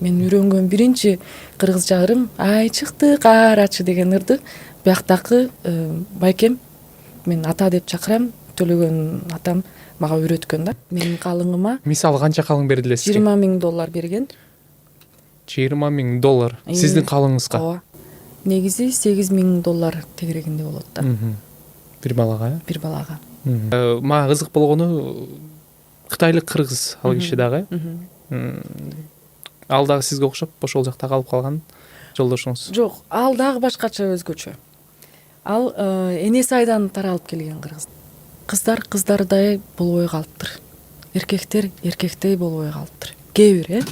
Мен үйрөнгөн биринчи кыргызча ырым ай чыкты карачы деген ырды бияктагы байкем, мен ата деп чакырам, төлөгөн атам мага үйрөткөн да. Менин калыңыма Мисалы канча калың берди эле сизге? $20,000 берген. $20,000 сиздин калыңызга? Ооба. Негизи $8,000 тегерегинде болот да. Бир балага? Бир балага. Мага кызык болгону кытайлык кыргыз ал киши дагы. Ал дагы сизге окшоп ошол жакта калып калган жолдошуңуз? Жок, ал дагы башкача, өзгөчө. Ал энеси айдан таралып келген кыргыз. Кыздар кыздардай болбой калыптыр. Эркектер эркектей болбой калыптыр. Кээ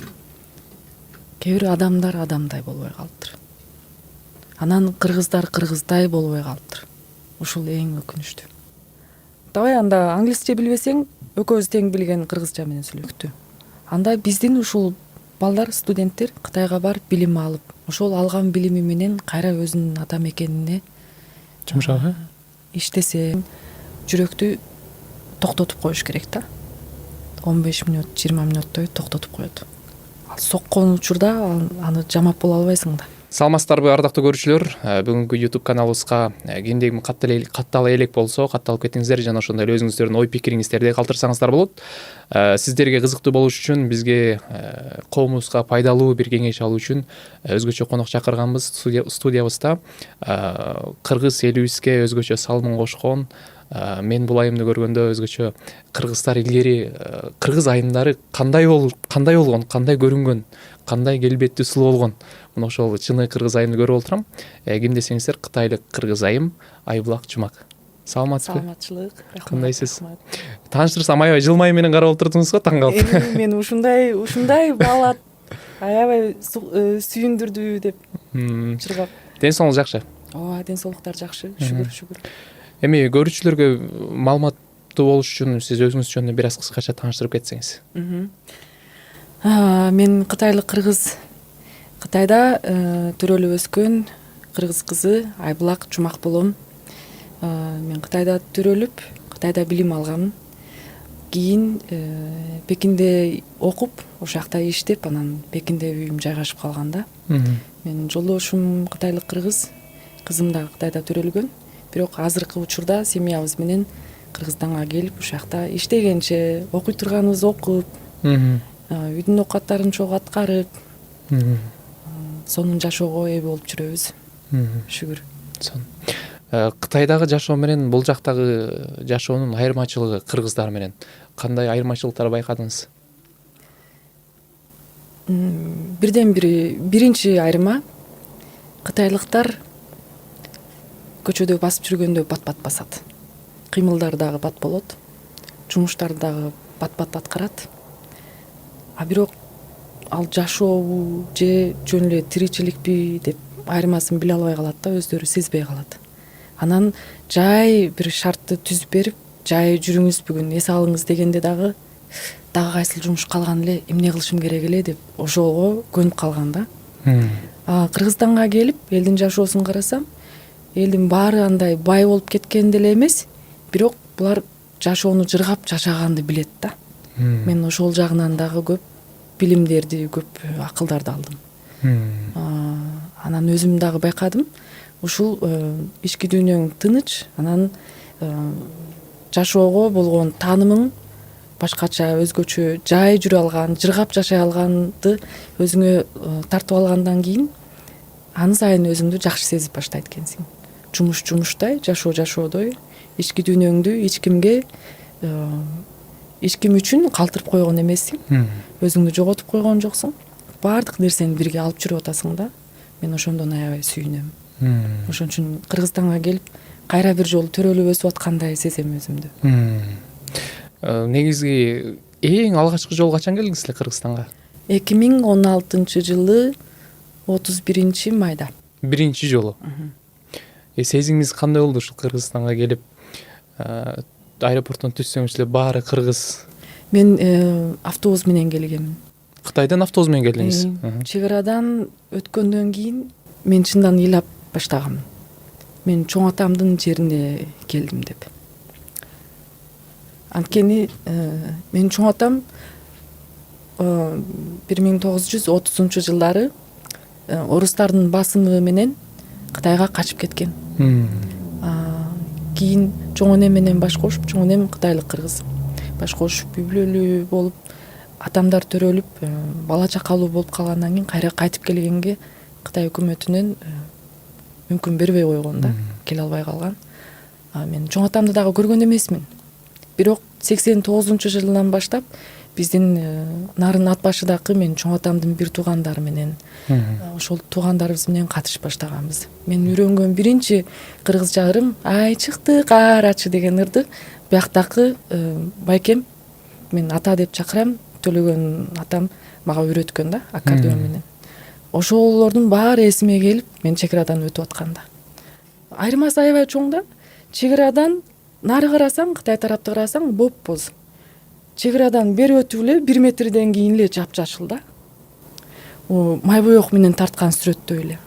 бир адамдар адамдай болбой калыптыр. Анан кыргыздар кыргыздай болбой калыптыр. Ушул эң өкүнүчтүү. Давай анда англисче билбесең, экөөбүз тең билген кыргызча менен сүйлөктү. Анда биздин ушул балдар, студенттер Кытайга барып билим алып, ошол алган билими менен кайра өзүнүн ата мекенине Жумшага? иштесе, жүрөктү токтотуп коюш керек да. 15 мүнөт, 20 мүнөттой токтотуп коет. Ал соккон учурда аны жамап боло албайсың да. Саламатсыздарбы ардактуу көрүүчүлөр? Бүгүнкү YouTube каналыбызга кимдеги каттала элек болсо, катталып кетиңиздер жана ошондой эле өзүңүздөрдүн ой пикириңиздерди калтырсаңыздар болот. Сиздерге кызыктуу болуш үчүн, бизге коомубузга пайдалуу бир кеңеш алуу үчүн өзгөчө конок чакырганбыз студиябызда. Кыргыз элибизге өзгөчө салымын кошкон, мен бул айымды көргөндө өзгөчө кыргыздар илгери кыргыз айымдары кандай болгон, кандай көрүнгөн, кандай келбеттүү сулуу болгон. Мына ошол чыны кыргыз айымды көрүп отурам. Ким десеңиздер, кытайлык кыргыз айым Айбулак Жумак. Саламатсызбы? Саламатчылык. Кандайсыз? Тааныштырсам аябай жылмайым менен карап отурдуңуз го, таң калып. Мен ушундай бала аябай сүйүндүрдү деп чыргап. Ден соолугуңуз жакшы? Ооба, ден соолуктар жакшы, шүгүр. Эми көрүүчүлөргө маалыматтуу болуш үчүн сиз өзүңүз жөнүндө бир аз кыскача тааныштырып кетсеңиз. Мен кытайлык кыргыз, Кытайда төрөлүп өскөн кыргыз кызы Айбулак Жумак болом. Мен Кытайда төрөлүп, Кытайда билим алгам. Кийин Пекинде окуп, ошол жакта иштеп, анан Пекинде үйүм жайгашып калган да. Менин жолдошум кытайлык кыргыз, кызым да Кытайда төрөлгөн. Бирок азыркы учурда семьябыз менен Кыргызстанга келип, ошол жакта иштегенче, окуй турганыбыз окуп, үйдүн оокаттарын чогуу аткарып, сонун жашоого ээ болуп жүрөбүз. Шүгүр. Кытайдагы жашоо менен бул жактагы жашоонун айырмачылыгы кыргыздар менен кандай айырмачылыктар байкадыңыз? Биринчи айырма, кытайлыктар көчөдө басып жүргөндө бат-бат басат. Кыймылдары дагы бат болот, жумуштарды дагы бат-бат аткарат. А бирок ал жашообу же жөн эле тиричиликпи деп айырмасын биле албай калат да, өздөрү сезбей калат. Анан жай бир шартты түзүп берип, жай жүрүңүз бүгүн, эс алыңыз дегенде дагы кайсыл жумуш калган эле, эмне кылышым керек эле деп ошого көнүп калган да. Кыргызстанга келип, элдин жашоосун карасам, элдин баары андай бай болуп кеткен деле эмес, бирок булар жашоону жыргап жашаганды билет да. Мен ошол жагынан дагы көп билимдерди, көп акылдарды алдым. Анан өзүм дагы байкадым, ушул ички дүйнөң тыныч, анан жашоого болгон таанымың башкача, өзгөчө, жай жүрө алган, жыргап жашай алганды өзүңө тартып алгандан кийин аны сайын өзүңдү жакшы сезип баштайт экенсиң. Жумуш жумуштай, жашоо жашоодой, ички дүйнөңдү эч ким үчүн калтырып койгон эмессиң. Өзүңдү жоготуп койгон жоксуң. Баардык нерсени бирге алып жүрүп атасың да. Мен ошондон аябай сүйүнөм. Ошон үчүн Кыргызстанга келип, кайра бир жолу төрөлүп өсүп аткандай сезем өзүмдү. Негизги эң алгачкы жолу качан келдиңиз эле Кыргызстанга? 2016 жылы 31 майда. Биринчи жолу. Сезимиңиз кандай болду ушул Кыргызстанга келип? Аэропорттон түссөңүз эле баары кыргыз. Мен автобус менен келгем. Кытайдан автобус менен келдиңиз? Чек арадан өткөндөн кийин мен чындан ыйлап баштагам. Мен чоң атамдын жерине келдим деп. Анткени менин чоң атам 1930-жылдары орустардын басымы менен Кытайга качып кеткен. Кийин чоң эне менен баш кошуп, чоң энем кытайлык кыргыз. Баш кошуп үй бүлөлүү болуп, атамдар төрөлүп, бала чакалуу болуп калгандан кийин кайра кайтып келгенге Кытай өкмөтүнөн мүмкүн бербей койгон да, келе албай калган. Мен чоң атамды дагы көргөн эмесмин. Бирок 89-жылдан баштап биздин нарын ат башыдагы мен чоң атамдын бир туугандары менен ошол туугандарыбыз менен катышып баштаганбыз. Мен үйрөнгөн биринчи кыргызча ырым ай чыкты карачы деген ырды бияктагы байкем, мен ата деп чакырам, төлөгөн атам мага үйрөткөн да, аккордеон менен. Ошолордун баары эсиме келип, мен чек арадан өтүп атканда. Айырмасы аябай чоң да. Чек арадан нары карасаң, Кытай тарапты карасаң, боп-боз. Чек арадан бери өтүп эле 1 метрден кийин эле жапжашыл да. Май боек менен тарткан сүрөттөй эле.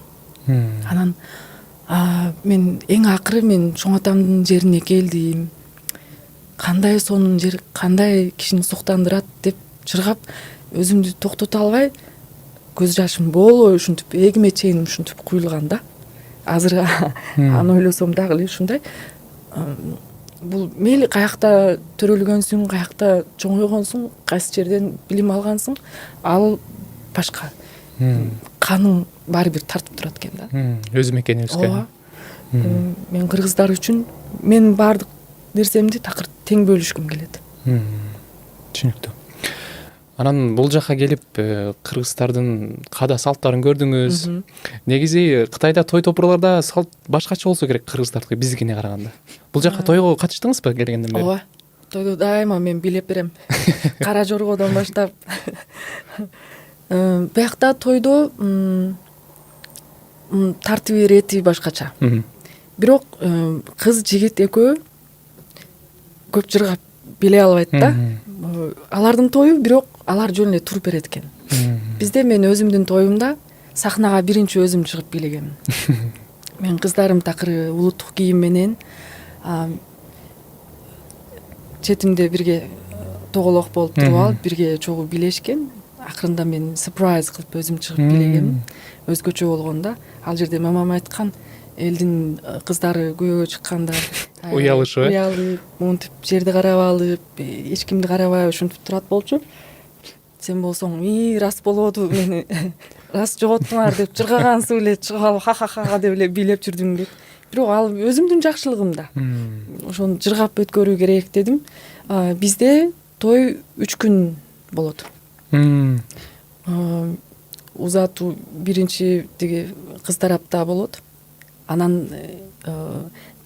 Анан мен эң акыры мен чоң атамдын жерине келдим. Кандай сонун жер, кандай кишини суктандырат деп чыргап, өзүмдү токтото албай, көз жашым болбой ушинтип эгиме чейин ушинтип куйулган да. Азыр аны ойлосом дагы эле ушундай. Бул мейли каякта төрөлгөнсүң, каякта чоңойгонсуң, кайсы жерден билим алгансың, ал башка. Каның баары бир тартып турат экен да. Өз мекенибизге. Ооба. Мен кыргыздар үчүн мен баардык нерсемди такыр тең бөлүшкүм келет. Түшүнүктүү. Анан бул жака келип кыргыздардын каада салттарын көрдүңүз. Негизи Кытайда той топурларда салт башкача болсо керек кыргыздардыкы биздикине караганда. Бул жака тойго катыштыңызбы келгенден бери? Ооба. Тойду дайыма мен билеп берем. Кара жоргодон баштап. Биякта тойдо тартиби ирети башкача. Бирок кыз жигит экөө көп жыргап биле албайт да. Алардын тою бирок алар жөн эле туруп берет экен. Бизде мен өзүмдүн тоюмда сахнага биринчи өзүм чыгып бийлегем. Мен кыздарым такыр улуттук кийим менен четимде бирге тоголок болуп туруп алып, бирге чогуу бийлешкен. Акырында мен сюрприз кылып өзүм чыгып бийлегем. Өзгөчө болгондо ал жерде мамам айткан, элдин кыздары күйөөгө чыкканда уялышып, монтип жерди карап алып, эч кимди карабай ушинтип турат болчу. Сен болсоң, рас болобу, мени рас жоготтуңар деп жыргагансың эле, чыгып алып ха-ха-ха деп эле бийлеп жүрдүм деп. Бирок ал өзүмдүн жакшылыгымда. Ошону жыргап өткөрүү керек дедим. Бизде той 3 күн болот. Узатуу биринчи тиги кыз тарапта болот. Анан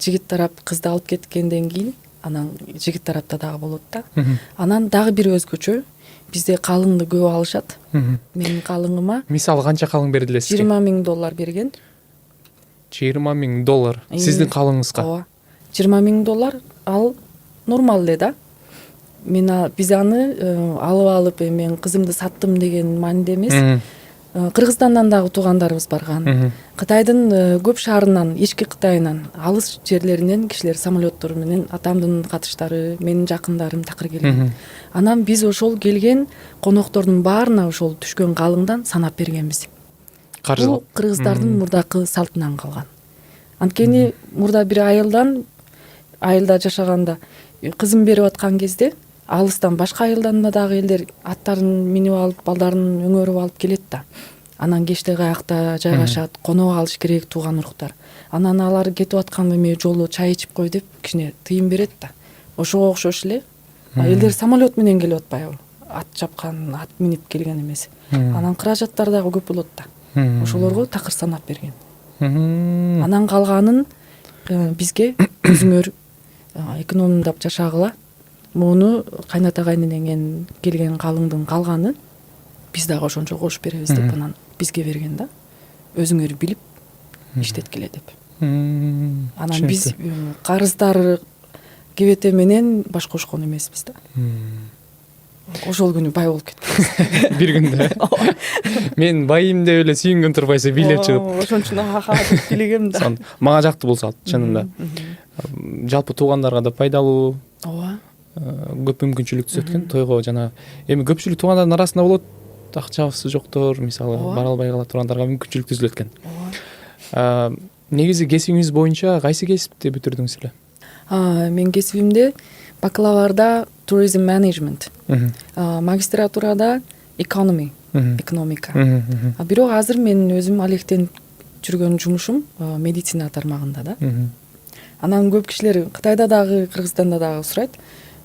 жигит тарап кызды алып кеткенден кийин, анан жигит тарапта дагы болот да. Анан дагы бир өзгөчө, бизде калыңды көп алышат. Менин калыңыма мисалы канча калың бердилер сизге? $20,000 берген. $20,000 сиздин калыңыңызга? Ооба. $20,000 ал нормал эле да. Биз аны алып мен кызымды саттым деген мааниде эмес. Кыргызстандан дагы туугандарыбыз барган. Кытайдын көп шаарынан, ички Кытайынан, алыс жерлеринен кишилер самолеттор менен атамдын катыштары, менин жакындарым такыр келген. Анан биз ошол келген коноктордун баарына ошол түшкөн калыңдан санап бергенбиз. Бул кыргыздардын мурдакы салтынан калган. Анткени мурда бир айылда жашаганда кызым берип аткан кезде алыстан башка айылдан дагы элдер аттарын минип алып, балдарын өңөрүп алып келет да. Анан кечте каякта жайгашат, конок алыш керек тууган уруктар. Анан алар кетип атканда эме жолдо чай ичип кой деп кичине тыйын берет да. Ошого окшош эле. Элдер самолет менен келип атпайбы? Ат чапкан, ат минип келген эмес. Анан каражаттар дагы көп болот да. Ошолорго такыр санап берген. Анан калганын бизге өзүңөр экономдап жашагыла. Муну кайната кайненен келген калыңдын калганы биз дагы ошончо кошуп беребиз деп анан бизге берген да. Өзүңөр билип иштеткиле деп. Анан биз карыздар кебете менен баш кошкон эмеспиз да. Ошол күнү бай болуп кеттик. Бир күндө. Мен байым деп эле сүйүнгөн турбайсың бийлеп чыгып. Ошончун ха деп билегем да. Мага жакты бул салт чынында. Жалпы туугандарга да пайдалуу. Ооба. көп мүмкүнчүлүк түзөт экен тойго. Жана эми көпчүлүк туугандардын арасында болот, акчасы жоктор, мисалы бара албай кала тургандарга мүмкүнчүлүк түзүлөт экен. Негизи кесибиңиз боюнча кайсы кесипти бүтүрдүңүз эле? Мен кесибимде бакалаврда tourism management, магистратурада economy, экономика. Бирок азыр мен өзүм алектенип жүргөн жумушум медицина тармагында да. Анан көп кишилер Кытайда дагы, Кыргызстанда дагы сурайт.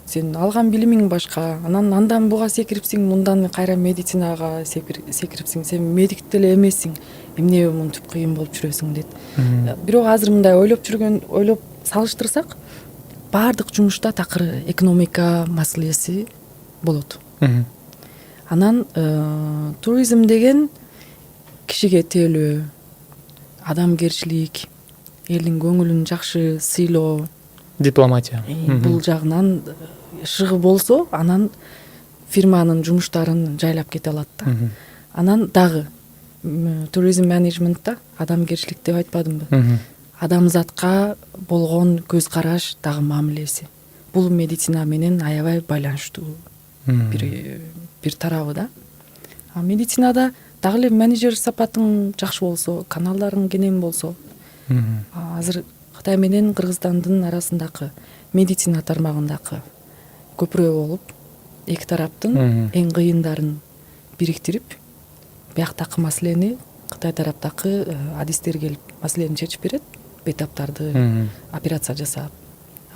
Сен алган билимиң башка, анан андан буга секирипсиң, мындан кайра медицинага секирипсиң, сен медик деле эмессиң, эмне мынтип кыйын болуп жүрөсүң дейт. Бирок азыр мындай ойлоп салыштырсак, баардык жумушта такыр экономика маселеси болот. Анан туризм деген кишиге тейлөө, адамгерчилик, элдин көңүлүн жакшы сыйлоо, дипломатия. Бул жагынан шыгы болсо, анан фирманын жумуштарын жайлап кете алат да. Анан дагы туризм менеджментта адамгерчилик деп айтпадымбы? Адамзатка болгон көз караш, дагы мамилеси. Бул медицина менен аябай байланыштуу бир тарабы да. Медицинада дагы эле менеджер сапатың жакшы болсо, каналдарың кенен болсо, азыр Кытай менен Кыргызстандын арасындагы медицина тармагындагы көпүрө болуп, эки тараптын эң кыйындарын бириктирип, бияктагы маселени Кытай тараптагы адистер келип маселени чечип берет, бейтаптарды операция жасап.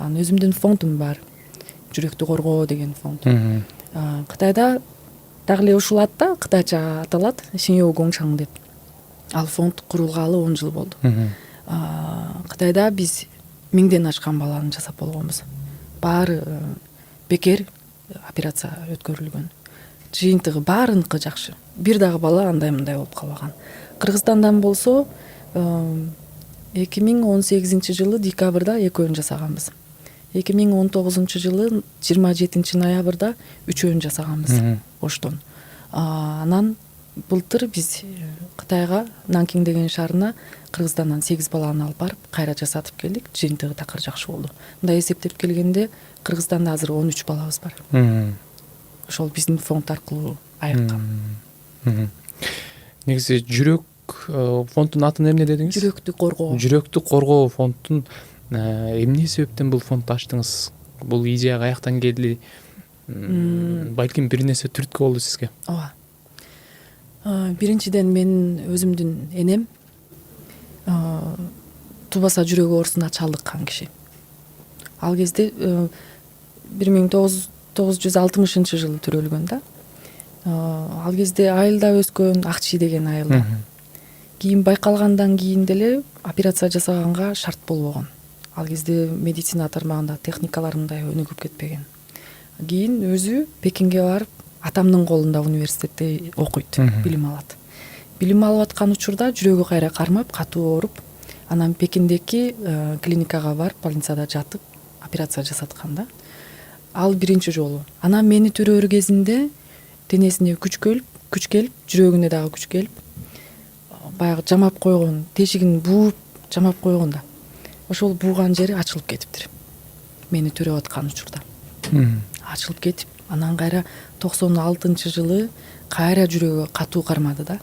Анан өзүмдүн фондум бар, жүрөктү коргоо деген фонд. Кытайда дагы эле ушул атта, кытайча аталат, Шиньоу Гongchang деп. Ал фонд курулгалы 10 жыл болду. Кытайда биз 1000ден ашкан баланы жасап болгонбуз. Баары бекер операция өткөрүлгөн. Жыйынтыгы баарыныкы жакшы. Бир дагы бала андай-мындай болуп калбаган. Кыргызстандан болсо 2018 жылы декабрда экөөнү жасаганбыз. 2019 жылы 27 ноябрда үчөөнү жасаганбыз Оштон. Анан былтыр биз Кытайга, Нанкин деген шаарына Кыргызстандан 8 баланы алып барып, кайра жасатып келдик. Жыйынтыгы такыр жакшы болду. Мындай эсептеп келгенде Кыргызстанда азыр 13 балабыз бар. Ошол биздин фонд аркылуу айыккан. Негизи жүрөк фонддун атын эмне дедиңиз? Жүрөктү коргоо. Жүрөктү коргоо фонддун эмне себептен бул фондду ачтыңыз? Бул идея каяктан келди? Балким бир нерсе түрткү болду сизге? Ооба. Биринчиден мен өзүмдүн энем тубаса жүрөк оорусуна чалдыккан киши. Ал кезде 1960 жылы төрөлгөн да. Ал кезде айылда өскөн, Акчи деген айылда. Кийин байкалгандан кийин деле операция жасаганга шарт болбогон. Ал кезде медицина тармагында техникалар мындай өнүгүп кетпеген. Кийин өзү Пекинге барып, атамдын колунда университетте окуйт, билим алат. Билим алып аткан учурда жүрөгү кайра кармап, катуу ооруп, анан Пекиндеки клиникага барып, больницада жатып, операция жасаткан да. Ал биринчи жолу. Анан мени төрөр кезинде денесине күч келип, жүрөгүнө дагы күч келип, баягы жамап койгон, тешигин бууп жамап койгон да. Ошол бууган жери ачылып кетиптир. Мени төрөп аткан учурда. Ачылып кетип, анан кайра 96 жылы кайра жүрөгү катуу кармады да.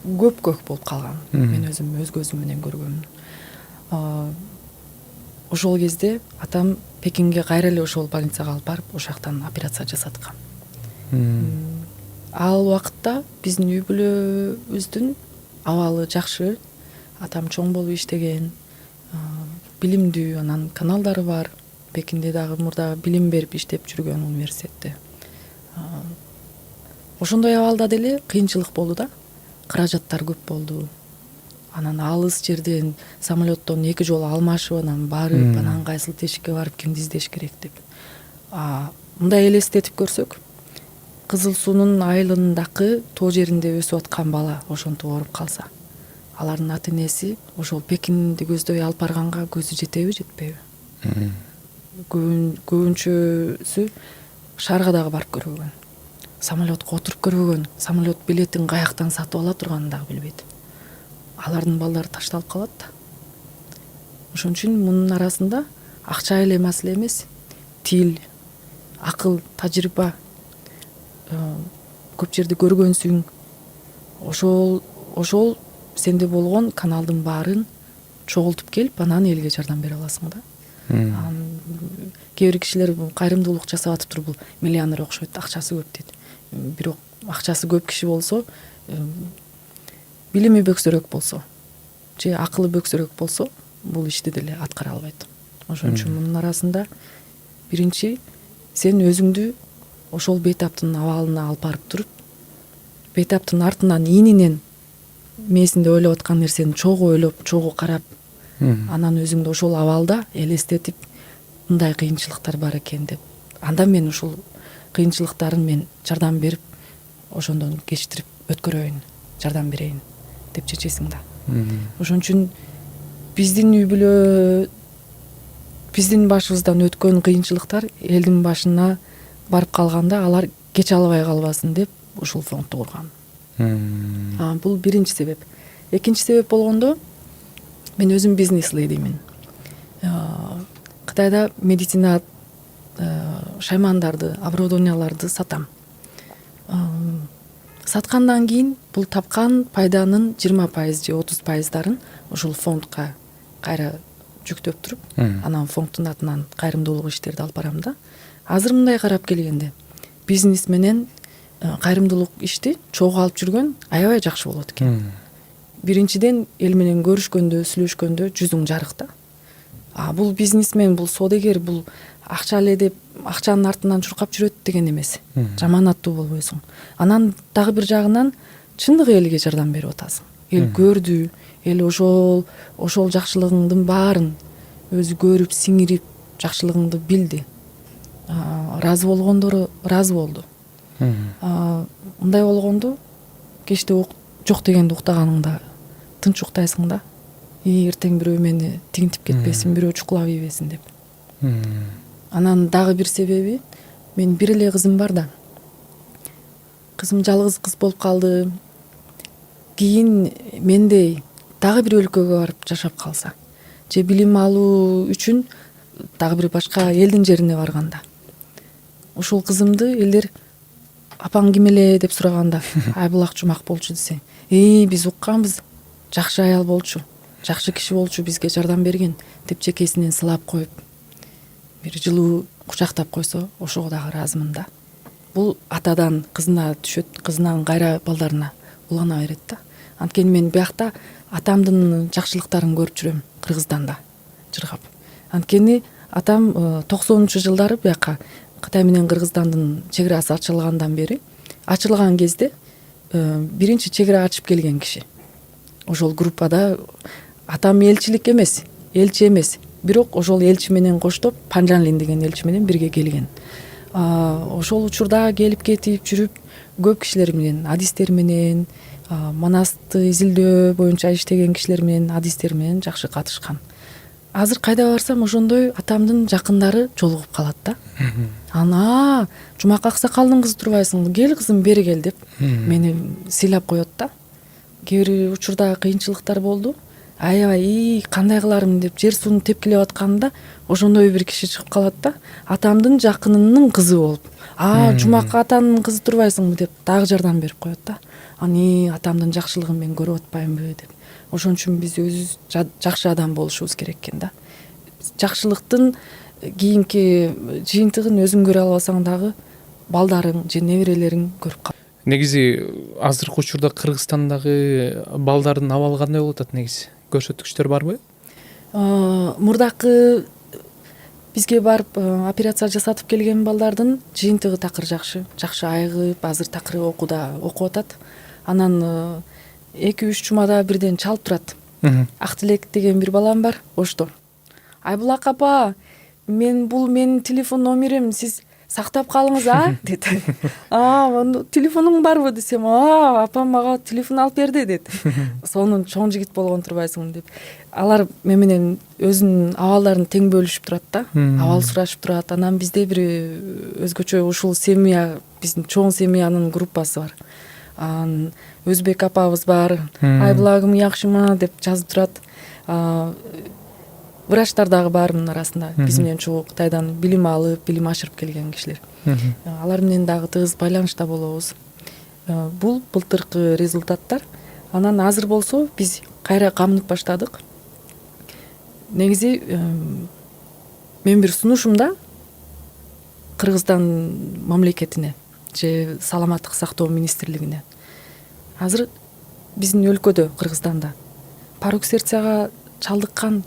Көк болуп калган. Мен өзүм өз көзүм менен көргөмүн. Ошол кезде атам Пекинге кайра эле ошол больницага алып барып, ошактан операция жасаткан. Ал убакытта биздин үй бүлөбүздүн абалы жакшы. Атам чоң болуп иштеген, билимдүү, анан каналдары бар. Пекинде дагы мурда билим берип иштеп жүргөн университетте. Ошондой абалда деле кыйынчылык болду да. Каражаттар көп болду. Анан алыс жерден самолеттон 2 жолу алмашып, анан барып, анан кайсыл тешикке барып кимди издеш керек деп. Мындай элестетип көрсөк, Кызыл суунун айылындагы тоо жеринде өсүп аткан бала ошентип ооруп калса, алардын ата энеси ошол Пекинди көздөй алып барганга көзү жетеби, жетпейби? Көбүнчөсү шаарга дагы барып көрбөгөн. Самолетко отуруп көрбөгөн, самолет билетин каяктан сатып ала турганын дагы билбейт. Алардын балдары ташталып калат да. Ошон үчүн мунун арасында акча эле маселе эмес, тил, акыл, тажрыйба көп жерде көргөнсүң. Ошол сенде болгон каналдын баарын чогултуп келип, анан элге жардам бере аласың да. Кээ бир кишилер кайрымдуулук жасап атыптыр, бул миллионер окшойт, акчасы көп дейт. Бирок акчасы көп киши болсо, билими бөксөрөөк болсо же акылы бөксөрөөк болсо, бул ишти деле аткара албайт. Ошон үчүн мунун арасында биринчи сен өзүңдү ошол бейтаптын абалына алып барып туруп, бейтаптын артынан ининен мээсинде ойлоп аткан нерсени чогуу ойлоп, чогуу карап, анан өзүңдү ошол абалда элестетип, мындай кыйынчылыктар бар экен деп, анда мен ушул кыйынчылыктарын мен жардам берип, ошондон кечирип өткөрөйүн, жардам берейин деп чечесиң да. Ошон үчүн биздин үй бүлө, биздин башыбыздан өткөн кыйынчылыктар элдин башына барып калганда алар кече албай калбасын деп ушул фондду кургам. Бул биринчи себеп. Экинчи себеп болгондо, мен өзүм бизнес ледимин. Кытайда медицина шаймандарды, оборудованияларды сатам. Саткандан кийин бул тапкан пайданын 20% же 30%дарын ушул фондко кайра жүктөп туруп, анан фонддун атынан кайрымдуулук иштерди алып барам да. Азыр мындай карап келгенде, бизнес менен кайрымдуулук ишти чогуу алып жүргөн аябай жакшы болот экен. Биринчиден эл менен көрүшкөндө, сүйлөшкөндө жүзүң жарык да. Бул бизнесмен, бул содегер, бул акча эле деп акчанын артынан чуркап жүрөт деген эмес. Жаман аттуу болбойсуң. Анан дагы бир жагынан чындыгы элге жардам берип атасың. Эл көрдү, эл ошол жакшылыгыңдын баарын өзү көрүп, сиңирип, жакшылыгыңды билди. Разы болгондору разы болду. Мындай болгондо кечте жок дегенди уктаганыңда тынч уктайсың да. Эртең бирөө мени тигинтип кетпесин, бирөө чукулап ийбесин деп. Анан дагы бир себеби, мен бир эле кызым бар да. Кызым жалгыз кыз болуп калды. Кийин мендей дагы бир өлкөгө барып жашап калса, же билим алуу үчүн дагы бир башка элдин жерине барганда, ушул кызымды элдер апаң ким эле деп сураганда, Айбулак Жумак болчу десең, биз укканбыз, жакшы аял болчу, жакшы киши болчу, бизге жардам берген деп жекесинен сылап коюп, бир жылуу кучактап койсо, ошого дагы ыраазымын да. Бул атадан кызына түшөт, кызынан кайра балдарына улана берет да. Анткени мен биякта атамдын жакшылыктарын көрүп жүрөм, Кыргызстанда жыргап. Анткени атам 90-жылдары биякка Кытай менен Кыргызстандын чек арасы ачылгандан бери, ачылган кезде биринчи чек ара ачып келген киши. Ошол группада атам элчилик эмес, элчи эмес, бирок ошол элчи менен коштоп Панжанлин деген элчи менен бирге келген. Ошол учурда келип кетип жүрүп, көп кишилер менен, адистер менен, Манасты изилдөө боюнча иштеген кишилер менен, адистер менен жакшы катышкан. Азыр кайда барсам ошондой атамдын жакындары жолугуп калат да. Ана, Жумак аксакалдын кызы турбайсыңбы? Кел кызым, бери кел деп мени сыйлап коет да. Кээ бир учурда кыйынчылыктар болду. Аябай кандай кыларым деп жер сууну тепкилеп атканымда ошондой бир киши чыгып калат да. Атамдын жакынынын кызы болуп, Жумак атанын кызы турбайсыңбы деп дагы жардам берип коет да. Атамдын жакшылыгын мен көрүп атпаймынбы деп. Ошон үчүн биз өзүбүз жакшы адам болушубуз керек экен да. Жакшылыктын кийинки жыйынтыгын өзүң көрө албасаң дагы балдарың же неберелериң көрүп калат. Негизи азыркы учурда Кыргызстандагы балдардын абалы кандай болуп атат негизи? Көрсөткүчтөр барбы? Мурдакы бизге барып операция жасатып келген балдардын жыйынтыгы такыр жакшы айыгып, азыр такыр окуп атат. Анан 2-3 жумада бирден чалып турат. Актилек деген бир балам бар, Ошто. Айбулак апа, бул менин телефон номерим, сиз сактап калыңыз, дейт. Телефонуң барбы десем, апам мага телефон алып берди, дейт. Сонун чоң жигит болгон турбайсың деп. Алар менен өзүнүн абалдарын тең бөлүшүп турат да, абал сурашып турат. Анан бизде бир өзгөчө ушул семья, биздин чоң семьянын группасы бар. Өзбек апабыз бар, Айбулагым жакшымы деп жазып турат. врачтар дагы бар мунун арасында, биз менен чогуу Кытайдан билим алып, билим ашырып келген кишилер. Алар менен дагы тыгыз байланышта болобуз. Бул былтыркы результаттар. Анан азыр болсо биз кайра камынып баштадык. Негизи мен бир сунушумда Кыргызстан мамлекетине же саламаттык сактоо министрлигине азыр биздин өлкөдө, Кыргызстанда пароксерцияга чалдыккан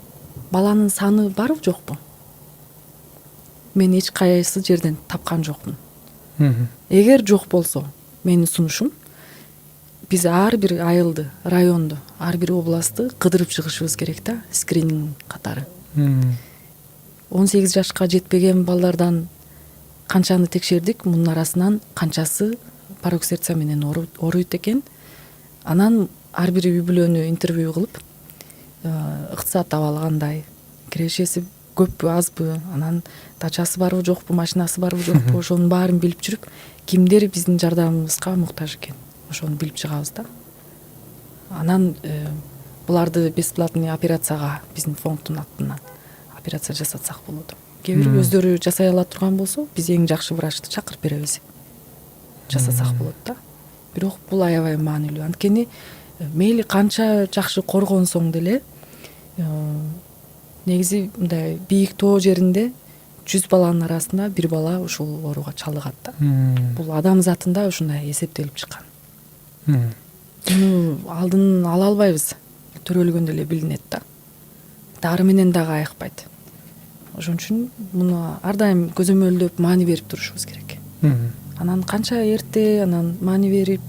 баланын саны барбы жокпу? Мен эч кайсы жерден тапкан жокмун. Эгер жок болсо, менин сунушум, биз ар бир айылды, районду, ар бир областты кыдырып чыгышыбыз керек да, скрининг катары. 18 жашка жетпеген балдардан канчаны текшердик, мунун арасынан канчасы пароксерция менен ооруйт экен. Анан ар бир үй бүлөнү интервью кылып, ыксат абалы кандай, кирешеси көппү азбы, анан дачасы барбы жокпу, машинасы барбы жокпу, ошонун баарын билип жүрүп, кимдер биздин жардамыбызга муктаж экен, ошону билип чыгабыз да. Анан буларды бесплатный операцияга биздин фонддун атынан операция жасатсак болот. Кээ бир өздөрү жасай ала турган болсо, биз эң жакшы врачты чакырып беребиз. Жасасак болот да. Бирок бул аябай маанилүү. Анткени мейли канча жакшы коргонсоң деле, негизи мындай бийик тоо жеринде 100 баланын арасында бир бала ушул ооруга чалдыгат да. Бул адам затында ушундай эсептелип чыккан. Муну алдын ала албайбыз. Төрөлгөндө эле билинет да. Дары менен дагы айыкпайт. Ошон үчүн муну ар дайым көзөмөлдөп маани берип турушубуз керек. Анан канча эрте анан маани берип,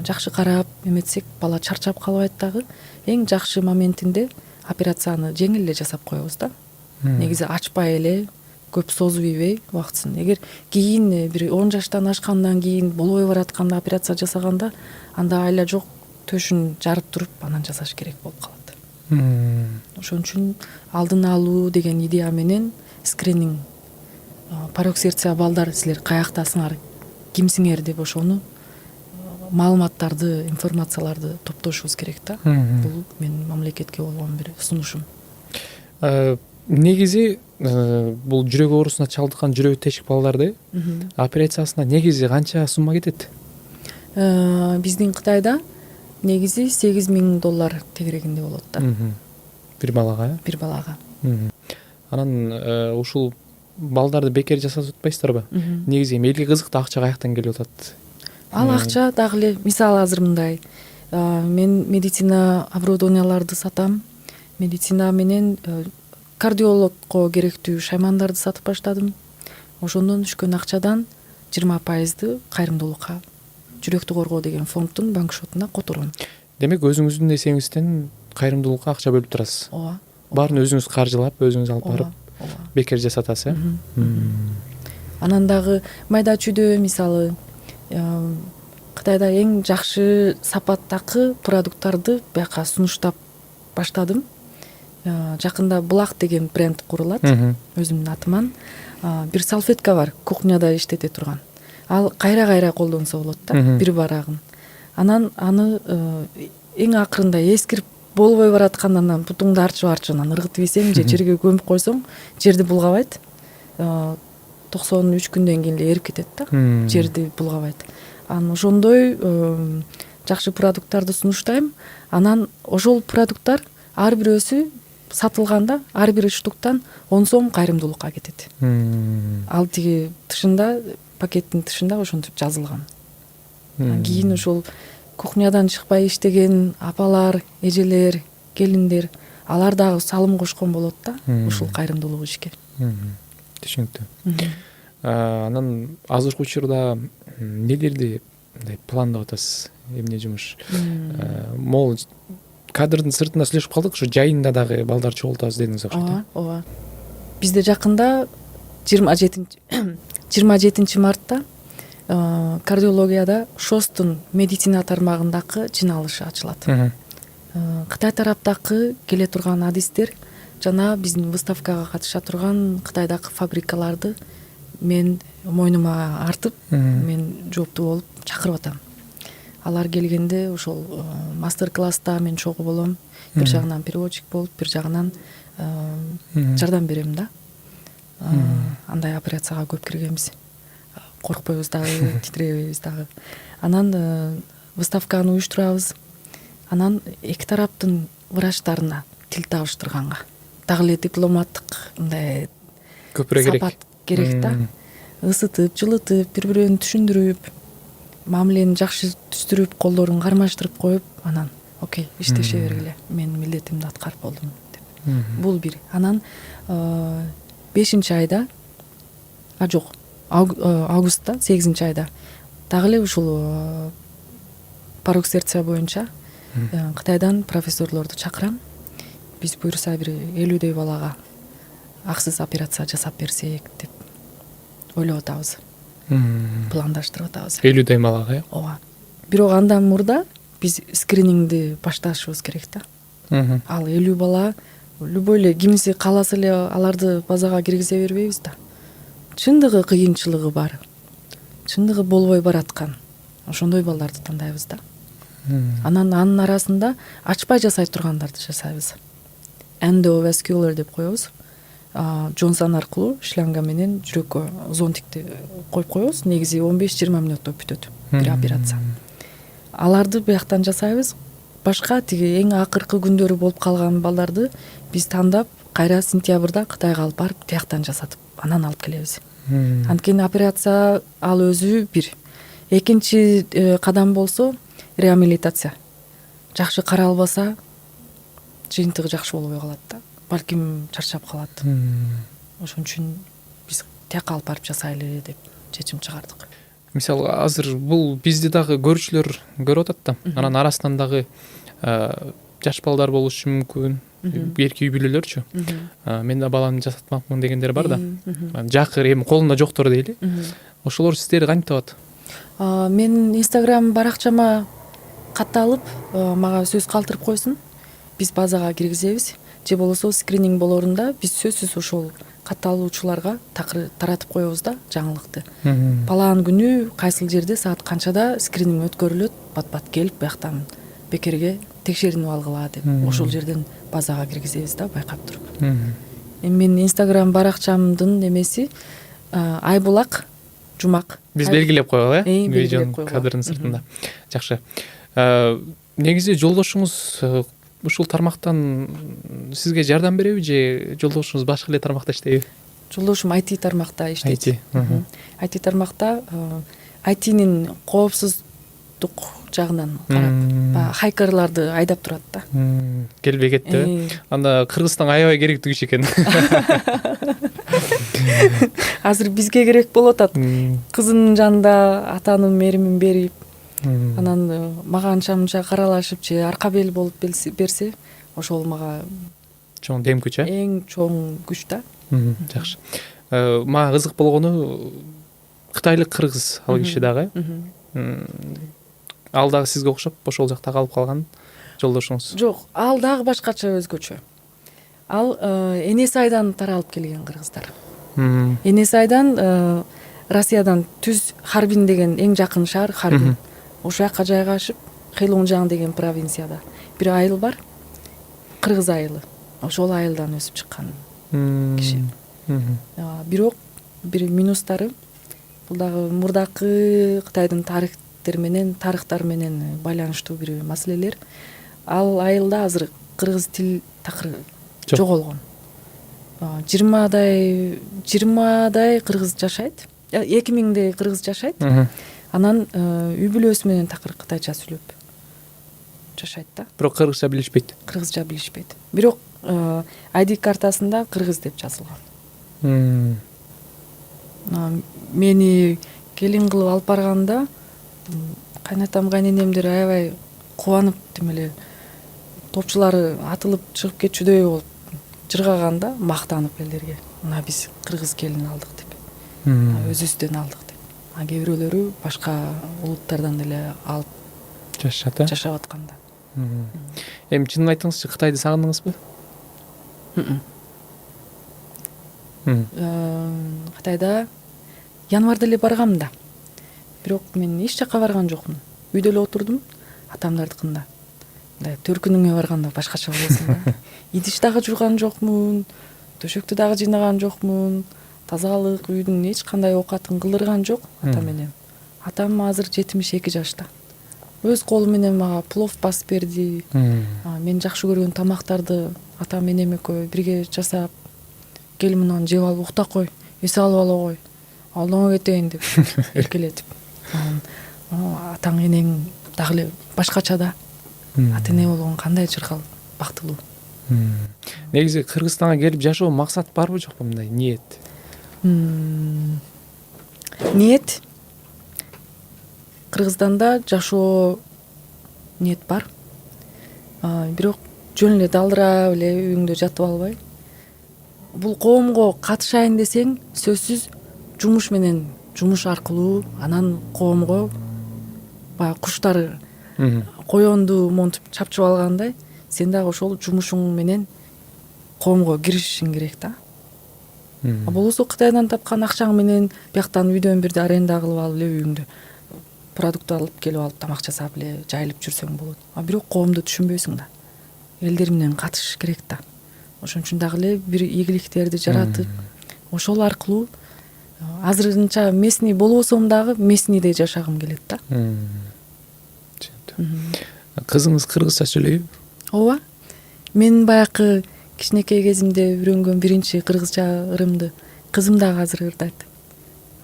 жакшы карап эметсек, бала чарчап калбайт дагы. Эң жакшы моментинде операцияны жеңил эле жасап коебуз да. Негизи ачпай эле, көп созуп ийбей убактысын. Эгер кийин бир 10 жаштан ашкандан кийин болбой баратканда операция жасаганда, анда айла жок, төшүн жарып туруп анан жасаш керек болуп калат. Ошон үчүн алдын алуу деген идея менен скрининг, пароксерция балдар силер каяктасыңар, кимсиңер деп ошону маалыматтарды, информацияларды топтошубуз керек да. Бул менин мамлекетке болгон бир сунушум. Негизи бул жүрөк оорусуна чалдыккан жүрөгү тешик балдарды операциясына негизи канча сумма кетет? Биздин Кытайда негизи $8,000 тегерегинде болот да. Бир балага? Бир балага. Анан ушул балдарды бекер жасап атпайсыздарбы? Негизи элге кызыктуу акча каяктан келип атат? Ал акча дагы эле, мисалы азыр мындай, мен медицина оборудованияларды сатам. Медицина менен кардиологко керектүү шаймандарды сатып баштадым. Ошондон түшкөн акчадан 20% кайрымдуулукка, жүрөктү коргоо деген фонддун банк шотуна котором. Демек өзүңүздүн эсебиңизден кайрымдуулукка акча бөлүп турасыз? Ооба. Баарын өзүңүз каржылап, өзүңүз алып барып, бекер жасатасыз, Анан дагы майда чүйдө, мисалы, Кытайда эң жакшы сапаттагы продукттарды бияка сунуштап баштадым. Жакында Булак деген бренд курулат, өзүмдүн атыман. Бир салфетка бар, кухняда иштете турган. Ал кайра колдонсо болот да, бир барагын. Анан аны эң акырында эскирип болбой бараткандан бутуңду арчып анан ыргытып ийсең же жерге көмүп койсоң, жерди булгабайт. 93 күндөн кийин эле эрип кетет да, жерди булгабайт. Анан ошондой жакшы продукттарды сунуштайм. Анан ошол продукттар ар бирөөсү сатылганда ар бир штуктан 10 сом кайрымдуулукка кетет. Ал тиги тышында, пакеттин тышында ошентип жазылган. Кийин ошол кухнядан чыкпай иштеген апалар, эжелер, келиндер, алар дагы салым кошкон болот да, ушул кайрымдуулук ишке. Түшүнүктүү. Анан азыркы учурда нелерди пландап атасыз? Эмне жумуш? Могул кадрдын сыртында сүйлөшүп калдык, ушу жайында дагы балдар чогултабыз дедиңиз окшойт. Ооба. Бизде жакында 27 мартта кардиологияда ШОСтун медицина тармагындагы жиналышы ачылат. Кытай тараптагы келе турган адистер жана биздин выставкага катыша турган Кытайдагы фабрикаларды мен мойнума артып, мен жооптуу болуп чакырып атам. алар келгенде ошол мастер класста мен чогуу болом, бир жагынан переводчик болуп, бир жагынан жардам берем да. Андай операцияга көп киргенбиз, коркпойбуз дагы, титиребейбиз дагы. Анан выставканы уюштурабыз. Анан эки тараптын врачтарына тил табыштырганга дагы эле дипломаттык мындай көпүрөөк сапат керек да. Ысытып, жылытып, бири-бирин түшүндүрүп, мамилени жакшы түздүрүп, колдорун кармаштырып коюп, анан окей, иштеше бергиле. Мен милдетимди аткарып болдум деп. Бул бир. Анан 5-айда, жок, августта, 8-айда дагы эле ушул порог сердца боюнча Кытайдан профессорлорду чакырам. Биз буюрса бир 50дөй балага аксыз операция жасап берсек деп ойлоп атабыз. Пландаштырып атабыз. 50дөй балага, Ооба. Бирок андан мурда биз скринингди башташыбыз керек да. Ал 50 бала любой эле кимиси кааласа эле аларды базага киргизе бербейбиз да. Чындыгы кыйынчылыгы бар, чындыгы болбой бараткан ошондой балдарды тандайбыз да. Анан анын арасында ачпай жасай тургандарды жасайбыз. Endovascular деп коебуз. Джонсон аркылуу шланга менен жүрөккө зонтикти коюп коебуз. Негизи 15-20 мүнөттө бүтөт бир операция. Аларды бияктан жасайбыз. Башка тиги эң акыркы күндөрү болуп калган балдарды биз тандап, кайра сентябрда Кытайга алып барып, тияктан жасатып, анан алып келебиз. Анткени операция ал өзү бир. Экинчи кадам болсо реабилитация. Жакшы каралбаса жыйынтыгы жакшы болбой калат да. Балким чарчап калат. Ошон үчүн биз тияка алып барып жасайлы деп чечим чыгардык. Мисалы азыр бул бизди дагы көрүүчүлөр көрүп атат да. Анан арасынан дагы жаш балдар болушу мүмкүн. Эрки үй бүлөлөрчү. Мен да баланы жасатмакмын дегендер бар да. Жакыр эми колунда жоктор дейли. Ошолор сиздерди кантип табат? Мен Instagram баракчама катталып, мага сөз калтырып койсун. Биз базага киргизебиз. Же болбосо скрининг болорунда биз сөзсүз ошол катталуучуларга таратып коебуз да жаңылыкты. Палаан күнү кайсыл жерде саат канчада скрининг өткөрүлөт, бат-бат келип бияктан бекерге текшеринип алгыла деп ошол жерден базага киргизебиз да, байкап туруп. Эми менин Instagram баракчамдын немеси Айбулак Жумак. Биз белгилеп коелу, Видеонун кадрынын сыртында. Жакшы. Негизи жолдошуңуз ушул тармактан сизге жардам береби же жолдошуңуз башка эле тармакта иштейби? Жолдошум IT тармакта иштейт. IT тармакта ITнин коопсуздук жагынан карап, хайкерларды айдап турат да. Келбей кетти. Анда Кыргызстан аябай керектүү киши экен. Азыр бизге керек болуп атат. Кызынын жанында атанын меримин берип, анан мага анча-мынча каралашып же арка бел болуп берсе, ошол мага чоң дем күч, эң чоң күч да. Жакшы. Мага кызык болгону кытайлык кыргыз ал киши дагы. Ал дагы сизге окшоп ошол жакта калып калган жолдошуңуз? Жок, ал дагы башкача өзгөчө. Ал Энесайдан таралып келген кыргыздар. Энесайдан Россиядан Түз Харбин деген эң жакын шаар Харбин. Ошол жака жайгашып, Хелунжаң деген провинцияда бир айыл бар. Кыргыз айылы. Ошол айылдан өсүп чыккан киши. Бирок бир минустары бул дагы мурдакы Кытайдын тарыхтар менен байланыштуу бир маселелер. Ал айылда азыр кыргыз тил такыр жоголгон. 20дай кыргыз жашайт. 2000дей кыргыз жашайт. Анан үй бүлөсү менен такыр кытайча сүйлөп жашайт да. Бирок кыргызча билишпейт. Кыргызча билишпейт. Бирок ID картасында кыргыз деп жазылган. Мени келин кылып алып барганда кайнатам, кайненемдер аябай кубанып демеле топчулары атылып чыгып кетчүдөй болуп жыргаганда, мактанып элдерге. Мына биз кыргыз келин алдык деп. Өзүбүздөн алдык деп. Кээ бирөөлөрү башка улуттардан деле алып жашап атканда. Эми чынын айтыңызчы, Кытайды сагындыңызбы? Кытайда январда эле баргам да. Бирок мен эч жакка барган жокмун. үйдө эле отурдум, атамдардыкында. Мындай төркүнүңө барганда башкача болосуң да. Идиш дагы жууган жокмун, төшөктү дагы жыйнаган жокмун, тазалык, үйдүн эч кандай оокатын кылдырган жок атам менен. Атам азыр 72 жашта. Өз колу менен мага плов басып берди. Мен жакшы көргөн тамактарды атам энем экөө бирге жасап, кел мунун жеп алып укта кой, эс алып ала кой, алдыңа кетейин деп эркелетип. Атаң энең дагы эле башкача да. Ата эне болгон кандай чыркал, бактылуу. Негизи Кыргызстанга келип жашоо максат барбы жокпу, мындай ниет? Ниет Кыргызстанда жашоо ниет бар. Бирок жөн эле далдырап эле үйүңдө жатып албай, бул коомго катышайын десең, сөзсүз жумуш менен, жумуш аркылуу анан коомго баягы куштар коёнду монтуп чапчып алгандай, сен дагы ошол жумушуң менен коомго киришишиң керек да. Болбосо Кытайдан тапкан акчаң менен бияктан үйдөн бирди аренда кылып алып эле үйүңдө продукт алып келип алып тамак жасап эле жайылып жүрсөң болот. Бирок коомду түшүнбөйсүң да. Элдер менен катышыш керек да. Ошон үчүн дагы эле бир ийгиликтерди жаратып, ошол аркылуу азырынча местный болбосом дагы местныйде жашагым келет да. Кызыңыз кыргызча сүйлөйбү? Ооба. Мен баягы кичинекей кезимде үйрөнгөн биринчи кыргызча ырымды кызым дагы азыр ырдайт.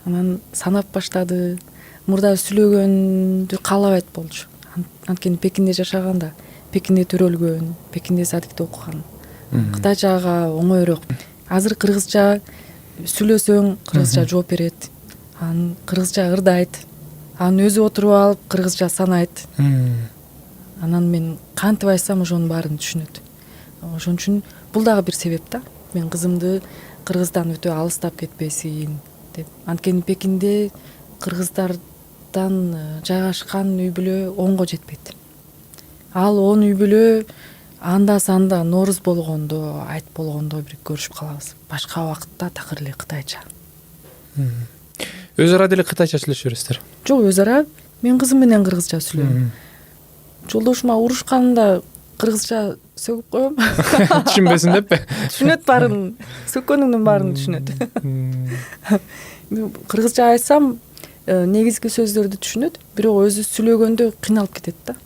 Анан санап баштады. Мурда сүйлөгөндү каалабайт болчу. Анткени Пекинде жашаганда, Пекинде төрөлгөн, Пекинде садикте окуган. Кытайчага оңойрок. Азыр кыргызча сүйлөсөң, кыргызча жооп берет. Анан кыргызча ырдайт. Анан өзү отуруп алып кыргызча санайт. Анан мен кантип айтсам ошонун баарын түшүнөт. Ошон үчүн бул дагы бир себеп да. Мен кызымды Кыргыздан өтө алыстап кетпесин деп. Анткени Пекинде кыргыздардан жайгашкан үй бүлө 10го жетпейт. Ал 10 үй бүлө анда санда нооруз болгондо, айт болгондо бир көрүшүп калабыз. Башка убакытта такыр эле кытайча. Өз ара деле кытайча сүйлөшүп бересиздер? Жок, өз ара мен кызым менен кыргызча сүйлөйм. Жолдошума урушканда кыргызча сөгүп коем. Түшүнбөсүн деппи? Түшүнөт баарын, сөккөнүңдүн баарын түшүнөт. Кыргызча айтсам, негизги сөздөрдү түшүнөт, бирок өзү сүйлөгөндө кыйналып кетет да.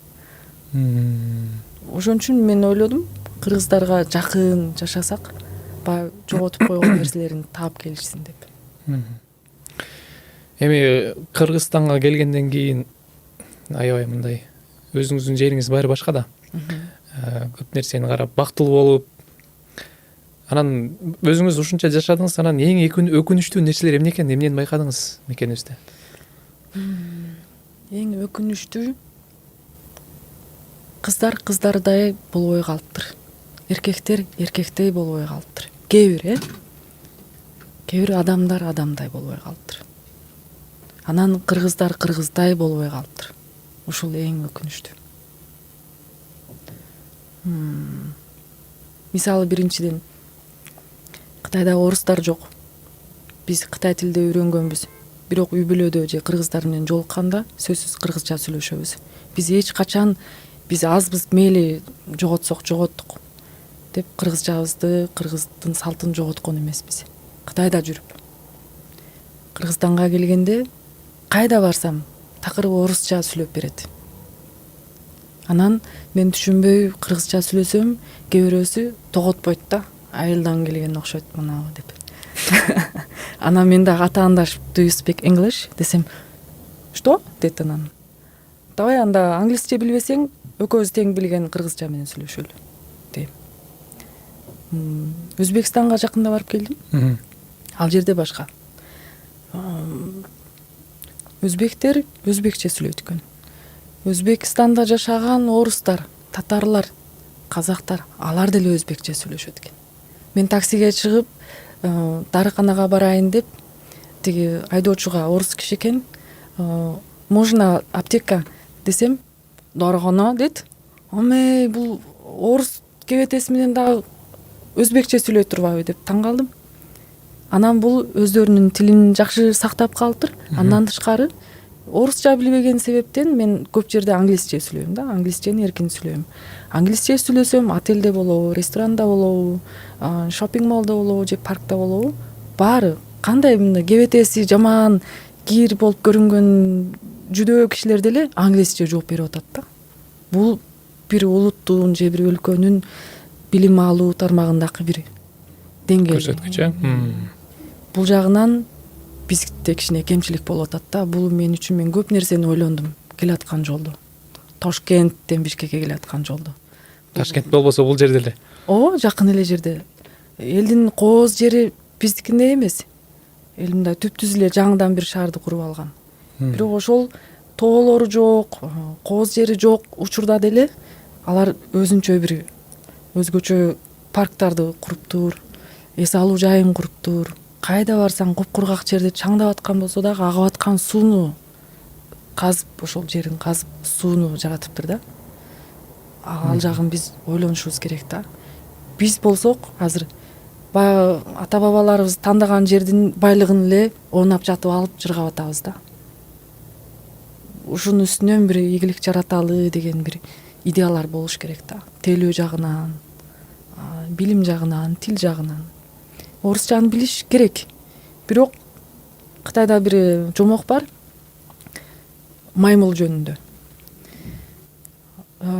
Ошон үчүн мен ойлодум, кыргыздарга жакын жашасак, баягы жоготуп койгон нерселерин таап келишсин деп. Эми Кыргызстанга келгенден кийин аябай мындай өзүңүздүн жериңиз баары башка да. Көп нерсени карап, бактылуу болуп, анан өзүңүз ушунча жашадыңыз, анан эң өкүнүчтүү нерселер эмне экен, эмнени байкадыңыз мекенибизде? Эң өкүнүчтүү кыздар кыздардай болбой калыптыр. Эркектер эркектей болбой калыптыр. Кээ бир адамдар адамдай болбой калыптыр. Анан кыргыздар кыргыздай болбой калыптыр. Ушул эң өкүнүчтүү. Мисалы биринчиден, Кытайда орустар жок. Биз кытай тилинде үйрөнгөнбүз. Бирок үй бүлөдө же кыргыздар менен жолукканда сөзсүз кыргызча сүйлөшөбүз. Биз эч качан биз азбыз, мейли жоготсок жоготтук деп кыргызчабызды, кыргыздын салтын жоготкон эмеспиз. Кытайда жүрүп, Кыргызстанга келгенде кайда барсам такыр орусча сүйлөп берет. Анан мен түшүнбөй кыргызча сүйлөсөм, кээ бирөөсү тоготпойт да, айылдан келген окшойт мынабы деп. Анан мен дагы атаандашып, do you speak English десем, что? Дейт анан. Давай анда англисче билбесең, экөөбүз тең билген кыргызча менен сүйлөшөлү дейм. Өзбекстанга жакында барып келдим. Ал жерде башка. Өзбектер өзбекче сүйлөйт экен. Өзбекстанда жашаган орустар, татарлар, казактар, алар деле өзбекче сүйлөшөт экен. Мен таксиге чыгып, дарыканага барайын деп, тиги айдоочуга орус киши экен, можно аптека десем, дарыкана дейт. Аме бул орус кебетеси менен дагы өзбекче сүйлөй турбайбы деп таң калдым. Анан бул өздөрүнүн тилин жакшы сактап калыптыр. Андан тышкары орусча билбеген себептен мен көп жерде англисче сүйлөйм да, англисчени эркин сүйлөйм. Англисче сүйлөсөм отелде болобу, ресторанда болобу, шопинг моллдо болобу же паркта болобу, баары кандай мындай кебетеси жаман кир болуп көрүнгөн жүдөө кишилер деле англисче жооп берип атат да. Бул бир улуттун же бир өлкөнүн билим алуу тармагындагы бир деңгээл көрсөткүч. Бул жагынан бизде кичине кемчилик болуп атат да. Бул мен үчүн мен көп нерсени ойлондум келаткан жолдо. Ташкенттен Бишкекке келаткан жолдо. Ташкент болбосо бул жерде эле. Ооба, жакын эле жерде. Элдин кооз жери биздикиндей эмес. Эл мындай түптүз эле жаңыдан бир шаарды куруп алган. Бирок ошол тоолору жок, кооз жери жок учурда деле алар өзүнчө бир өзгөчө парктарды куруптур, эс алуу жайын куруптур. Кайда барсаң куп-кургак жерде чаңдап аткан болсо дагы агып аткан сууну казып, ошол жерин казып сууну жаратыптыр да. Ал жагын биз ойлонушубуз керек да. Биз болсок азыр баягы ата бабаларыбыз тандаган жердин байлыгын эле оонап жатып алып жыргап атабыз да. Ушунун үстүнөн бир ийгилик жараталы деген бир идеялар болуш керек да. Тейлөө жагынан, билим жагынан, тил жагынан. Орусчаны билиш керек. Бирок Кытайда бир жомок бар. Маймыл жөнүндө.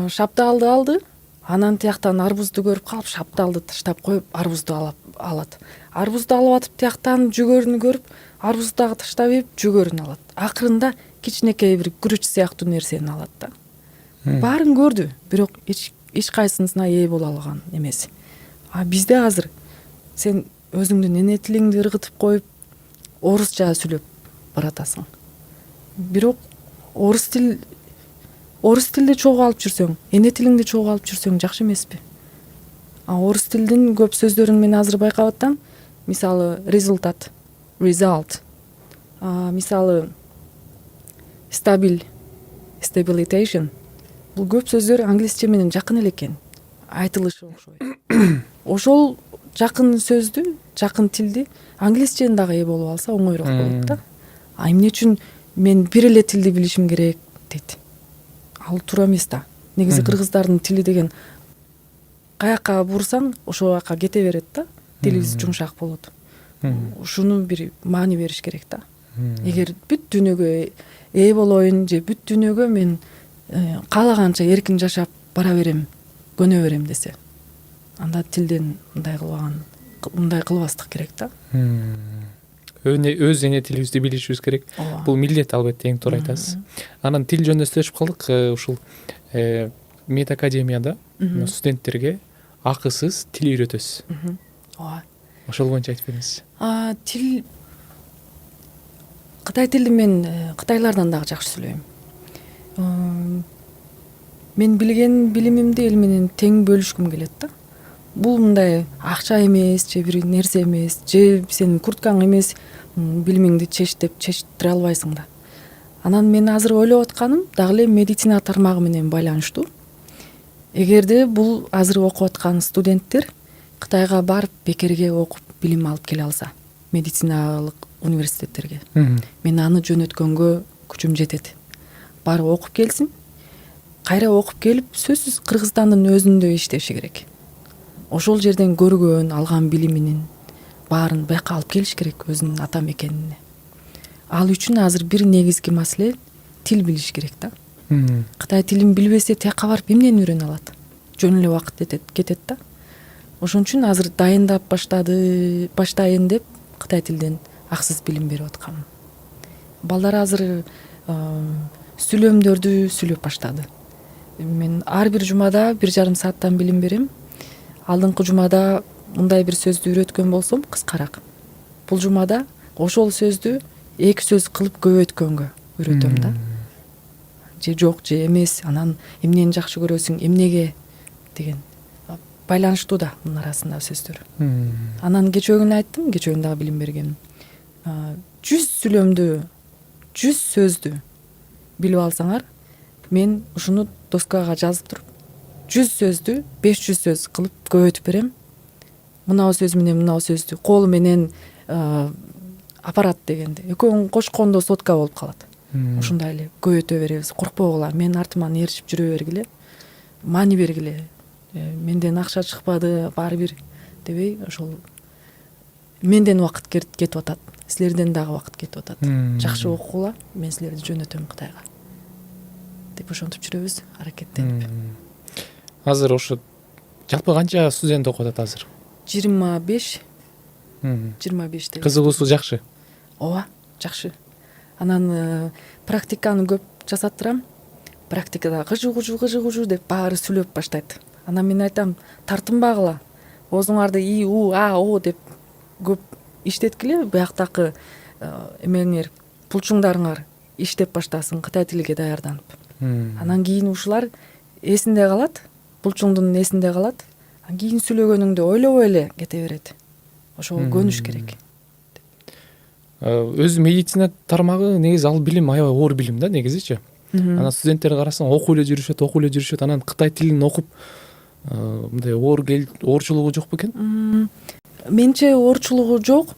Шапталды алды, анан тияктан арбузду көрүп калып, шапталды таштап коюп, арбузду алат. Арбузду алып атып тияктан жүгөрүнү көрүп, арбузду дагы таштап ийип, жүгөрүн алат. Акырында кичинекей бир күрүч сыяктуу нерсени алат да. Баарын көрдү, бирок эч кайсысына ээ боло алган эмес. Бизде азыр сен өзүңдүн эне тилиңди ыргытып коюп, орусча сүйлөп баратасың. Бирок орус тилди чогуу алып жүрсөң, эне тилиңди чогуу алып жүрсөң жакшы эмеспи? Орус тилдин көп сөздөрүн мен азыр байкап атам. Мисалы result, мисалы stabilitation. Бул көп сөздөр англисче менен жакын эле экен. Айтылышы окшойт. Ошол жакын сөздү, жакын тилди англисчени дагы ээ болуп алса оңойрок болот да. Эмне үчүн мен бир эле тилди билишим керек дейт. Ал туура эмес да. Негизи кыргыздардын тили деген каякка бурсаң ошол жака кете берет да. Тилибиз жумшак болот. Ушуну бир маани бериш керек да. Эгер бүт дүйнөгө ээ болоюн же бүт дүйнөгө мен каалаганча эркин жашап бара берем, көнө берем десе, анда тилден мындай кылбастык керек да. Өз эне тилибизди билишибиз керек. Бул милдет, албетте, эң туура айтасыз. Анан тил жөнүндө сүйлөшүп калдык. Ушул Мед Академияда студенттерге акысыз тил үйрөтөсүз. Ооба. Ошол боюнча айтып бериңиз. Тил Кытай тилин мен кытайлардан дагы жакшы сүйлөйм. Мен билген билимимди эл менен тең бөлүшкүм келет да. Бул мындай акча эмес, же бир нерсе эмес, же сенин курткаң эмес, билимиңди чечтире албайсың да. Анан мен азыр ойлоп атканым дагы эле медицина тармагы менен байланыштуу. Эгерде бул азыр окуп аткан студенттер Кытайга барып бекерге окуп билим алып келе алса, медициналык университеттерге, мен аны жөнөткөнгө күчүм жетет. Барып окуп келсин, кайра окуп келип сөзсүз Кыргызстандын өзүндө иштеши керек. Ошол жерден көргөн, алган билиминин баарын байка алып келиш керек өзүнүн ата мекенине. Ал үчүн азыр бир негизги маселе тил билиш керек да. Кытай тилин билбесе тияка барып эмнени үйрөнө алат? Жөн эле убакыт кетет да. Ошон үчүн азыр дайындап баштайын деп Кытай тилден аксыз билим берип аткам. Балдар азыр сүйлөмдөрдү сүйлөп баштады. Мен ар бир жумада 1,5 сааттан билим берем. Алдыңкы жумада мындай бир сөздү үйрөткөн болсом, кыскараак. Бул жумада ошол сөздү 2 сөз кылып көбөйткөнгө үйрөтөм да. Же жок, же эмес, анан эмнени жакшы көрөсүң, эмнеге деген байланыштуу да мунун арасында сөздөр. Анан кечөөгүнү айттым, кечөөгүн дагы билим бергем. 100 сүйлөмдү, 100 сөздү билип алсаңар, мен ушуну доскага жазып туруп, 100 сөздү 500 сөз кылып көбөйтүп берем. Мынау сөз менен мынау сөздү колу менен аппарат дегенде экөөнүн кошкондо сотка болуп калат. ушундай эле көбөйтө беребиз. Коркпогула, мен артыман ээрчип жүрө бергиле, маани бергиле. Менден акча чыкпады, баары бир дебей, ошол менден убакыт кетип атат, силерден дагы убакыт кетип атат. Жакшы окугула, мен силерди жөнөтөм Кытайга деп ошентип жүрөбүз, аракеттенип. Азыр ошо жалпы канча студент окуп атат азыр? 25. 25 Кызыгуусу жакшы. Ооба, жакшы. Анан практиканы көп жасаттырам. Практикада гыжы деп баары сүйлөп баштайт. Анан мен айтам, тартынбагыла. Оозуңарды и, у, а, о деп көп иштеткиле, бияктагы эмеңер, пулчуңдарыңар иштеп баштасын кытай тилиге даярданып. Анан кийин ушулар эсинде калат, пулчуңдун эсинде калат. Анан кийин сүйлөгөнүңдү ойлобой эле кете берет. Ошого көнүш керек. Өзү медицина тармагы негизи ал билим аябай оор билим да негизичи. Анан студенттерди карасаң окуп эле жүрүшөт, анан кытай тилин окуп мындай оорчулугу жок бекен? Менче оорчулугу жок.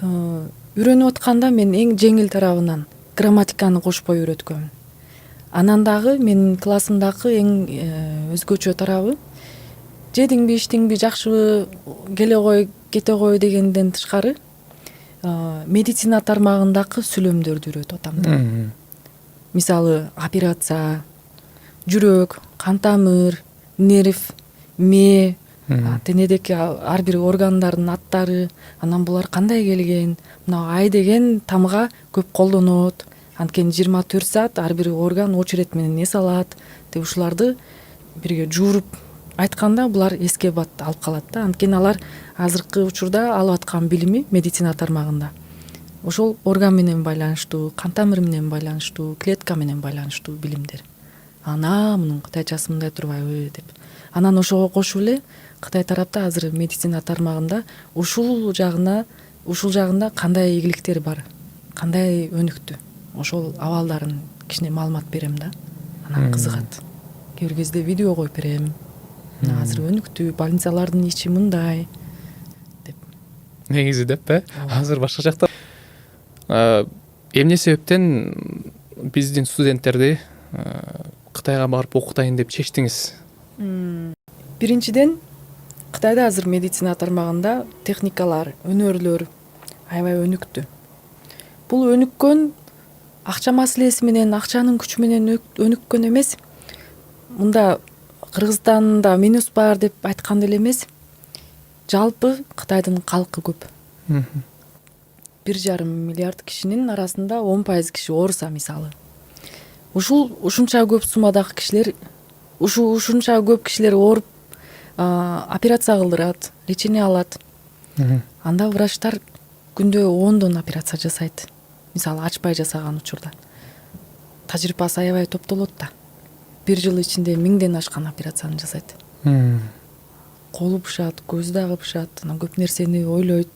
Үйрөнүп атканда мен эң жеңил тарабынан грамматиканы кошпой үйрөткөм. Анан дагы менин классымдагы эң өзгөчө тарабы жедиңби, иштиңби, жакшыбы, келе кой, кете кой дегенден тышкары медицина тармагындагы сүйлөмдөрдү үйрөтүп атам да. Мисалы, операция, жүрөк, кан тамыр, нерв, мээ, денедеки ар бир органдардын аттары, анан булар кандай келген, мына ай деген тамга көп колдонот, анткени 24 саат ар бир орган очередь менен эс алат деп ушуларды бирге жууруп айтканда булар эске алып калат да. Анткени алар азыркы учурда алып аткан билими медицина тармагында ошол орган менен байланыштуу, кан тамыр менен байланыштуу, клетка менен байланыштуу билимдер. Ана мунун кытайчасы мындай турбайбы деп. Анан ошого кошуп эле Кытай тарапта азыр медицина тармагында ушул жагында кандай ийгиликтер бар, кандай өнүктү, ошол абалдарын кичине маалымат берем да. Анан кызыгат. Кээ бир кезде видео коюп берем. Азыр өнүктү, больницалардын ичи мындай деп. Негизи деп азыр башка жакта эмне себептен биздин студенттерди Кытайга барып окутайын деп чечтиңиз? Биринчиден, Кытайда азыр медицина тармагында техникалар, өнөрлөр аябай өнүктү. Бул өнүккөн акча маселеси менен, акчанын күчү менен өнүккөн эмес. Мында Кыргызстанда минус бар деп айткан эле эмес. Жалпы Кытайдын калкы көп. 1,5 миллиард кишинин арасында 10% киши ооруса мисалы. Ушунча көп суммадагы кишилер, ушунча көп кишилер ооруп, операция кылдырат, лечение алат. Анда врачтар күндө 10 операция жасайт. Мисалы, ачпай жасаган учурда. Тажрыйбасы аябай топтолот да. 1 жыл ичинде 1000ден ашкан операцияны жасайт. Колу бышат, көзү дагы бышат, анан көп нерсени ойлойт,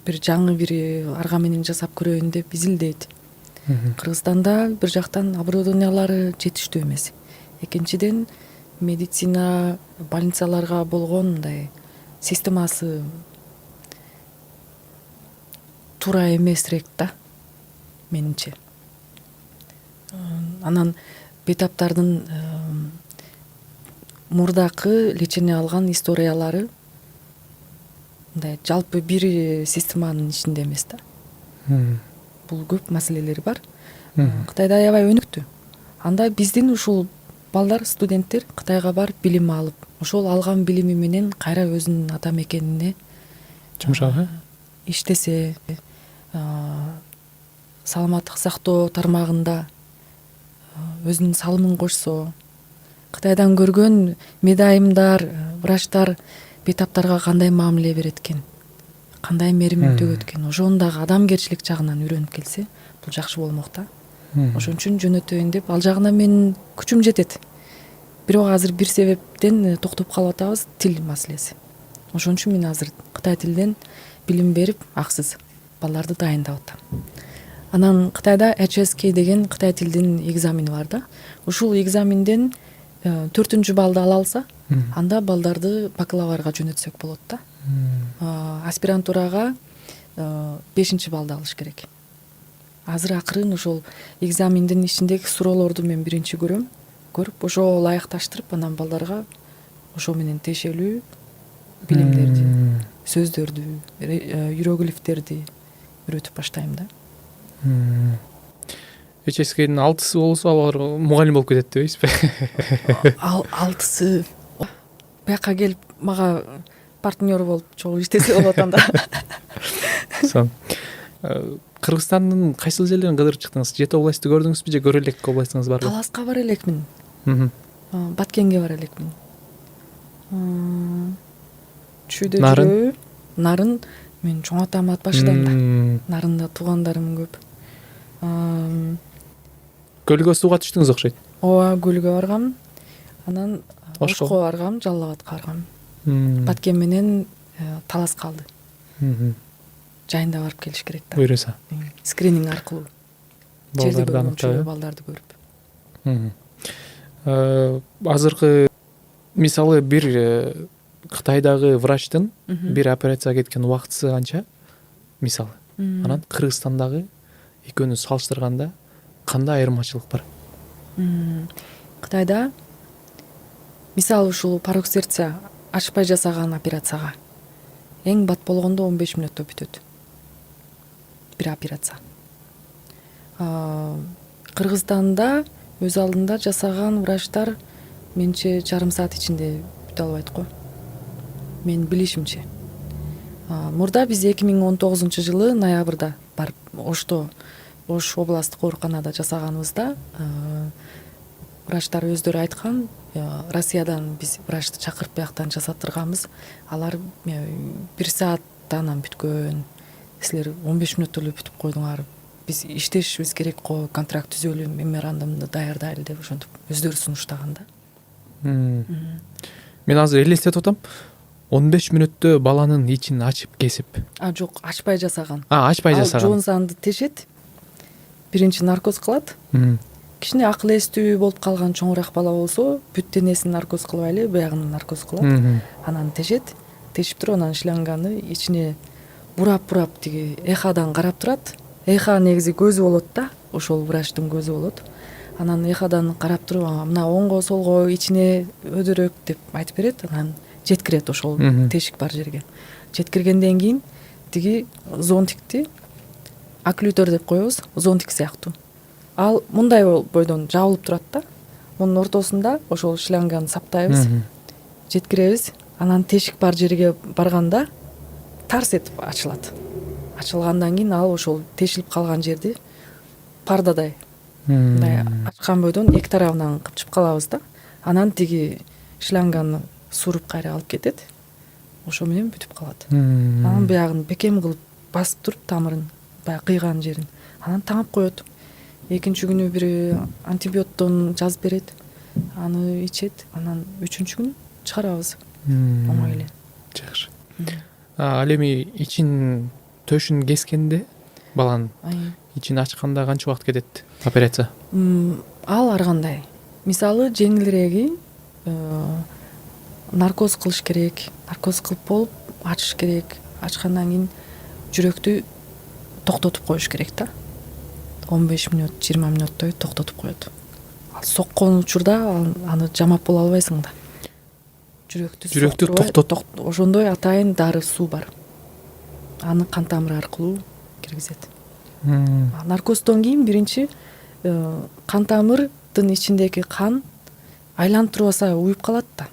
бир жаңы бир арга менен жасап көрөйүн деп изилдейт. Кыргызстанда бир жактан оборудованиялары жетиштүү эмес. Экинчиден, медицина больницаларга болгон мындай системасы туура эмесирээк да, менимче. Анан бейтаптардын мурдакы лечение алган историялары мындай жалпы бир системанын ичинде эмес да. Бул көп маселелер бар. Кытайда аябай өнүктү. Анда биздин ушул балдар, студенттер Кытайга барып билим алып, ошол алган билими менен кайра өзүнүн ата мекенине иштесе, саламаттык сактоо тармагында өзүнүн салымын кошсо, Кытайдан көргөн медайымдар, врачтар бейтаптарга кандай мамиле берет экен, кандай мерим төгөт экен, ошону дагы адамгерчилик жагынан үйрөнүп келсе, бул жакшы болмок да. Ошон үчүн жөнөтөйүн деп, ал жагына менин күчүм жетет. Бирок азыр бир себептен токтоп калып атабыз, тил маселеси. Ошон үчүн мен азыр Кытай тилинен билим берип, аксыз балдарды дайындап атам. Анан Кытайда HSK деген Кытай тилдин экзамени бар да. Ушул экзаменден 4-балды ала алса, анда балдарды бакалаврга жөнөтсөк болот да. Аспирантурага 5-балды алыш керек. азыр акырын ошол экзамендин ичиндеги суроолорду мен биринчи көрүп ошол аякташтырып анан балдарга ошо менен тиешелүү билимдерди, сөздөрдү, иероглифтерди үйрөтүп баштайм да. HSK-дин 6-сы болсо алар мугалим болуп кетет дебейсизби? Ал 6-сы бияка келип мага партнер болуп чогуу иштесе болот анда. Кыргызстандын кайсыл жерлерин кыдырып чыктыңыз? Жети областты көрдүңүзбү же көрө элек областыңыз барбы? Таласка бара элекмин. Баткенге бара элекмин. Чүйдө жүрөбү. Нарын мен чоң атам ат башыдайм да. Нарында туугандарым көп. Көлгө сууга түштүңүз окшойт. Ооба, көлгө баргам. Анан Ошко баргам, Жалал Абадка баргам. Баткен менен Талас калды. Жайында барып келиш керек да. Буйруса. Скрининг аркылуу. Балдардан балдарды көрүп. Азыркы мисалы бир Кытайдагы врачтын бир операцияга кеткен убактысы канча? Мисалы. Анан Кыргызстандагы экөөнү салыштырганда кандай айырмачылык бар? Кытайда мисалы ушул порок сердца ачпай жасаган операцияга эң бат болгондо 15 мүнөттө бүтөт. Бир операция. Кыргызстанда өз алдында жасаган врачтар менче жарым саат ичинде бүтө албайт го. Мен билишимче. Мурда биз 2019-жылы ноябрда барып Ош областтык ооруканада жасаганыбызда врачтар өздөрү айткан, Россиядан биз врачты чакырып бияктан жасаттырганбыз. Алар 1 саатта анан бүткөн. Силер 15 мүнөттө эле бүтүп койдуңар. Биз иштешибиз керек го, контракт түзөлү, меморандумду даярдайлы деп ошентип өздөрү сунуштаган да. Мен азыр элестетип атам. 15 мүнөттө баланын ичин ачып кесип. Жок, ачпай жасаган. Ачпай жасаган. Жоон санды тешет. Биринчи наркоз кылат. Кичине акыл эстүү болуп калган чоңураак бала болсо, бүт денесин наркоз кылбай эле баягын наркоз кылат. Анан тешет. Тешип туруп анан шланганы ичине бурап тиги эхадан карап турат. Эха негизи көзү болот да, ошол врачтын көзү болот. Анан эхадан карап туруп, мына оңго солго ичине өдөрөк деп айтып берет. Анан жеткирет ошол тешик бар жерге. Жеткиргенден кийин тиги зонтикти окклютер деп коебуз, зонтик сыяктуу. Ал мындай бойдон жабылып турат да. Мунун ортосунда ошол шланганы саптайбыз, жеткиребиз. Анан тешик бар жерге барганда тарс этип ачылат. Ачылгандан кийин ал ошол тешилип калган жерди пардадай мындай ачкан бойдон эки тарабынан кыпчып калабыз да. Анан тиги шланганы суруп кайра алып кетет. Ошо менен бүтүп калат. Анан биягын бекем кылып басып туруп тамырын, баягы кыйган жерин. Анан таңап коет. Экинчи күнү бир антибиоттон жазып берет. Аны ичет. Анан үчүнчү күнү чыгарабыз. Оңой эле. Жакшы. Ал эми ичин төшүн кескенде баланын ичин ачканда канча убакыт кетет операция? Ал ар кандай. Мисалы жеңилиреги наркоз кылыш керек. Наркоз кылып болуп ачыш керек. Ачкандан кийин жүрөктү токтотуп коюш керек да. 15 мүнөт, 20 мүнөттой токтотуп коет. Ал соккон учурда аны жамап боло албайсың да. Жүрөктү токтотуп ошондой атайын дары суу бар. Аны кан тамыры аркылуу киргизет. Наркоздон кийин биринчи кан тамырдын ичиндеги кан айландырбаса уюп калат да.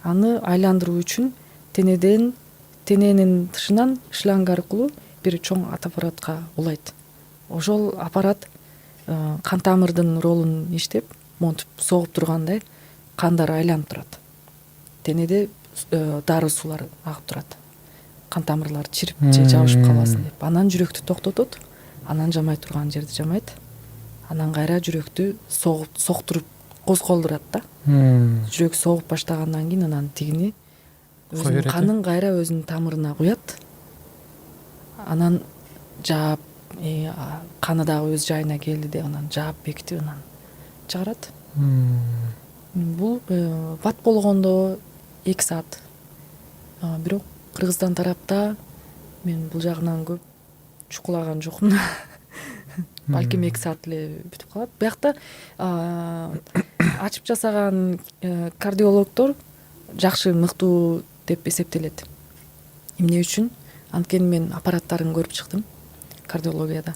Аны айландыруу үчүн тененин тышынан шланг аркылуу бир чоң аппаратка улайт. Ошол аппарат кан тамырдын ролун иштеп, монтип согуп тургандай кандар айланып турат. Денеде дары суулар агып турат. Кан тамырлар чирип же жабышып калбасын деп. Анан жүрөктү токтотот, анан жамай турган жерди жамайт. Анан кайра жүрөктү соктуруп козголдурат да. Жүрөк согуп баштагандан кийин анан тигини өзүнүн канын кайра өзүнүн тамырына куят. Анан жаап, каны дагы өз жайына келди деп анан жаап бекитип анан чыгарат. Бул бат болгондо 2 саат. Бирок Кыргызстан тарапта мен бул жагынан көп чукулаган жокмун. балким 2 саат эле бүтүп калат. Биякта ачып жасаган кардиологдор жакшы, мыктуу деп эсептелет. Эмне үчүн? Анткени мен аппараттарын көрүп чыктым кардиологияда.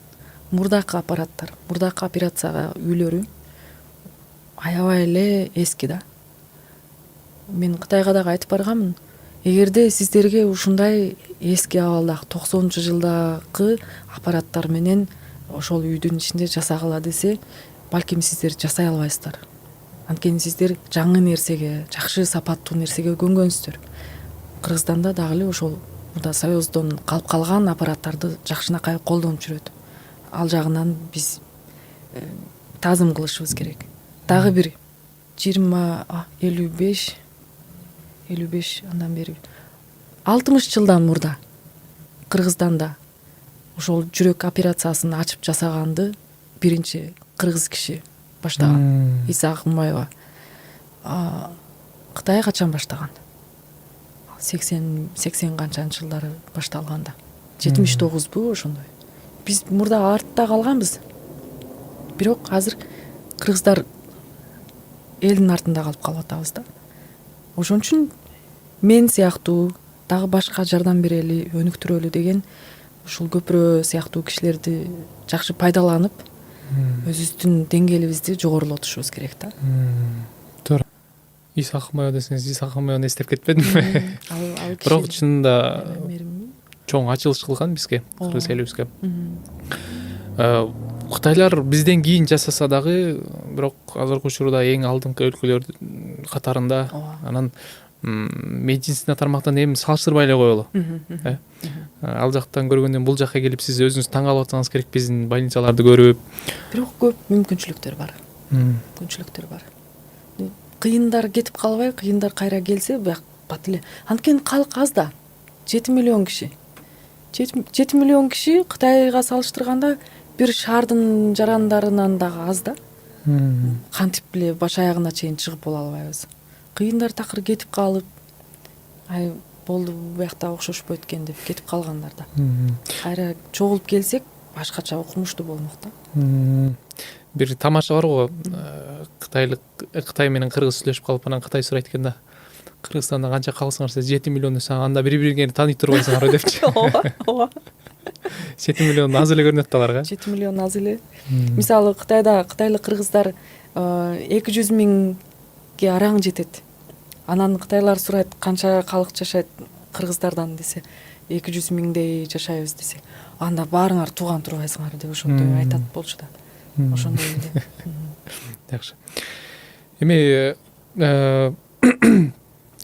Мурдакы аппараттар, мурдакы операцияга үйлөрү аябай эле эски да. Мен Кытайга дагы айтып барганмын. Эгерде сиздерге ушундай эски абалдагы 90-жылдагы аппараттар менен ошол үйдүн ичинде жасагыла десе, балким сиздер жасай албайсыздар. Анткени сиздер жаңы нерсеге, жакшы сапаттуу нерсеге көнгөнсүздөр. Кыргызстанда дагы эле ошол мурда Союздон калып калган аппараттарды жакшынакай колдонуп жүрөт. Ал жагынан биз таазым кылышыбыз керек. Дагы бир 55 андан бери 60 жылдан мурда Кыргызстанда ошол жүрөк операциясын ачып жасаганды биринчи кыргыз киши баштаган. Иса Акынбаева. Кытай качан баштаган? 80 канчанчы жылдары башталганда. 79бу ошондой. Биз мурда артта калганбыз. Бирок азыр кыргыздар элдин артында калып атабыз да. Ошон үчүн мен сыяктуу дагы башка жардам берели, өнүктүрөлү деген ушул көпүрө сыяктуу кишилерди жакшы пайдаланып, өзүбүздүн деңгээлибизди жогорулатышыбыз керек да. Туура. Иса Акынбаева десеңиз, Иса Акынбаеваны эстеп кетпедимби? Бирок чынында чоң ачылыш кылган бизге, кыргыз элибизге. Кытайлар бизден кийин жасаса дагы, бирок азыркы учурда эң алдыңкы өлкөлөр катарында. Анан медицина тармактан эми салыштырбай эле коелу. Ал жактан көргөндөн бул жакка келип сиз өзүңүз таң калып атсаңыз керек, биздин больницаларды көрүп. Бирок көп мүмкүнчүлүктөр бар. Кыйындар кетип калбай, кыйындар кайра келсе, бак бат эле. Анткени калк аз да. 7 миллион киши. 7 миллион киши Кытайга салыштырганда бир шаардын жарандарынан дагы аз да. Кантип эле баш аягына чейин чыгып боло албайбыз. Кыйындар такыр кетип калып, ай болду буякта окшошпой экен деп кетип калгандар да. Кайра чогулуп келсек, башкача окумуштуу болмок да. Бир тамаша бар го, Кытай менен кыргыз сүйлөшүп калып, анан Кытай сурайт экен да. Кыргызстанда канча калксыңар, 7 миллион десе, анда бири-бириңерди тааный турбайсыңарбы депчи. Ооба. 7 миллион аз эле көрүнөт аларга. 7 миллион аз эле. Мисалы Кытайда кытайлык кыргыздар 200 миңге араң жетет. Анан кытайлар сурайт, канча калк жашайт кыргыздардан десе, 200 миңдей жашайбыз десе, анда баарыңар тууган турбайсыңар деп ошондой айтат болчу да. Ошондой эле. Жакшы. Эми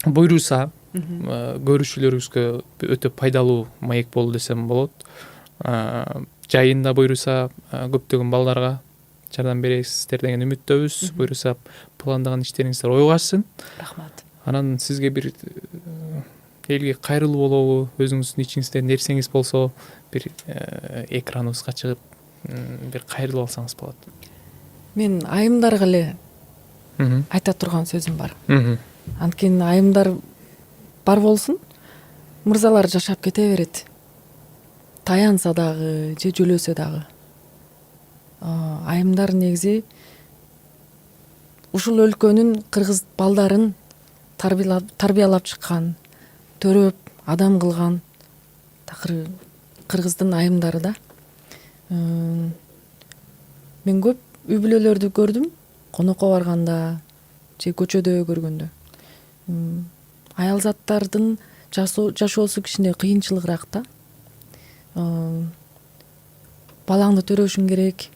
буйруса көрүүчүлөрүбүзгө өтө пайдалуу маек болду десем болот. Жайында буйруса көптөгөн балдарга жардам бересиздер деген үмүттөбүз. Буйруса пландаган иштериңиздер ойго ашсын. Рахмат. Анан сизге бир элге кайрылуу болобу, өзүңүздүн ичиңизде нерсеңиз болсо, бир экраныбызга чыгып бир кайрылып алсаңыз болот. Мен айымдарга эле айта турган сөзүм бар. Анткени айымдар бар болсун, мырзалар жашап кете берет. Таянса дагы, же жөлөсө дагы. Айымдар негизи ушул өлкөнүн кыргыз балдарын тарбиялап чыккан, төрөп, адам кылган такыр кыргыздын айымдары да. Мен көп үй бүлөлөрдү көрдүм, конокко барганда же көчөдө көргөндө. Аялзаттардын жашоосу кичине кыйынчылыгыраак да. Балаңды төрөшүң керек,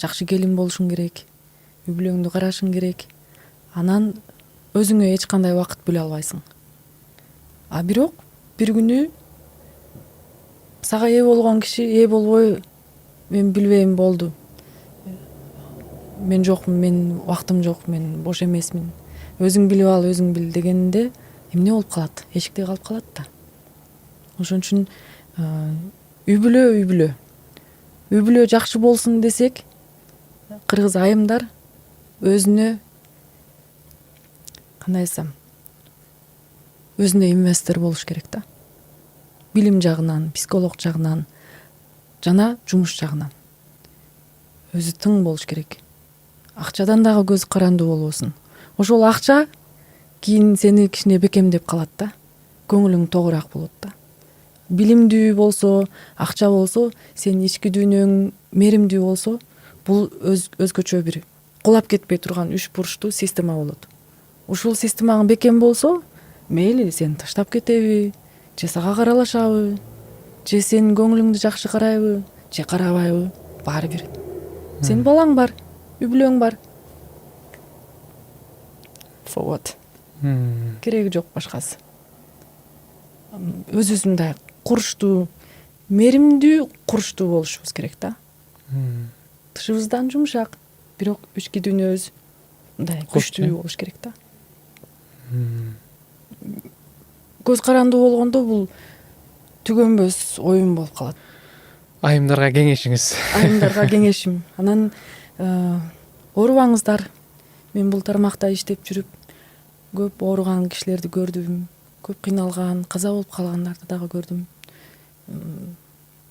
жакшы келин болушуң керек, үй бүлөңдү карашың керек. Анан өзүңө эч кандай убакыт бөлө албайсың. Бирок бир күнү сага ээ болгон киши ээ болбой, мен билбейм, болду. Мен жокмун, мен убактым жок, мен бош эмесмин. Өзүң билип ал, өзүң бил дегенде эмне болуп калат? Эшикте калып калат да. Ошон үчүн үй бүлө жакшы болсун десек, кыргыз айымдар өзүнө кандай десем, өзүнө инвестор болуш керек да. Билим жагынан, психолог жагынан жана жумуш жагынан. өзү тың болуш керек. Акчадан дагы көзү карандуу болбосун. Ошол акча кийин сени кичине бекемдеп калат да. Көңүлүң тогураак болот да. Билимдүү болсо, акча болсо, сенин ички дүйнөң мээримдүү болсо, бул өзгөчө бир кулап кетпей турган үч бурчтуу система болот. Ушул системаң бекем болсо, мейли сени таштап кетеби, же сага каралашабы, же сенин көңүлүңдү жакшы карайбы, же карабайбы, баары бир. Сенин балаң бар, үй бүлөң бар. Вот. Кереги жок башкасы. Өзүбүз мындай курчтуу, мээримдүү, курчтуу болушубуз керек да. Тышыбыздан жумшак, бирок ички дүйнөбүз мындай күчтүү болуш керек да. Көз карандуу болгондо бул түгөнбөс оюн болуп калат. Айымдарга кеңешиңиз? Айымдарга кеңешим, анан оорубаңыздар. Мен бул тармакта иштеп жүрүп, көп ооруган кишилерди көрдүм, көп кыйналган, каза болуп калгандарды дагы көрдүм.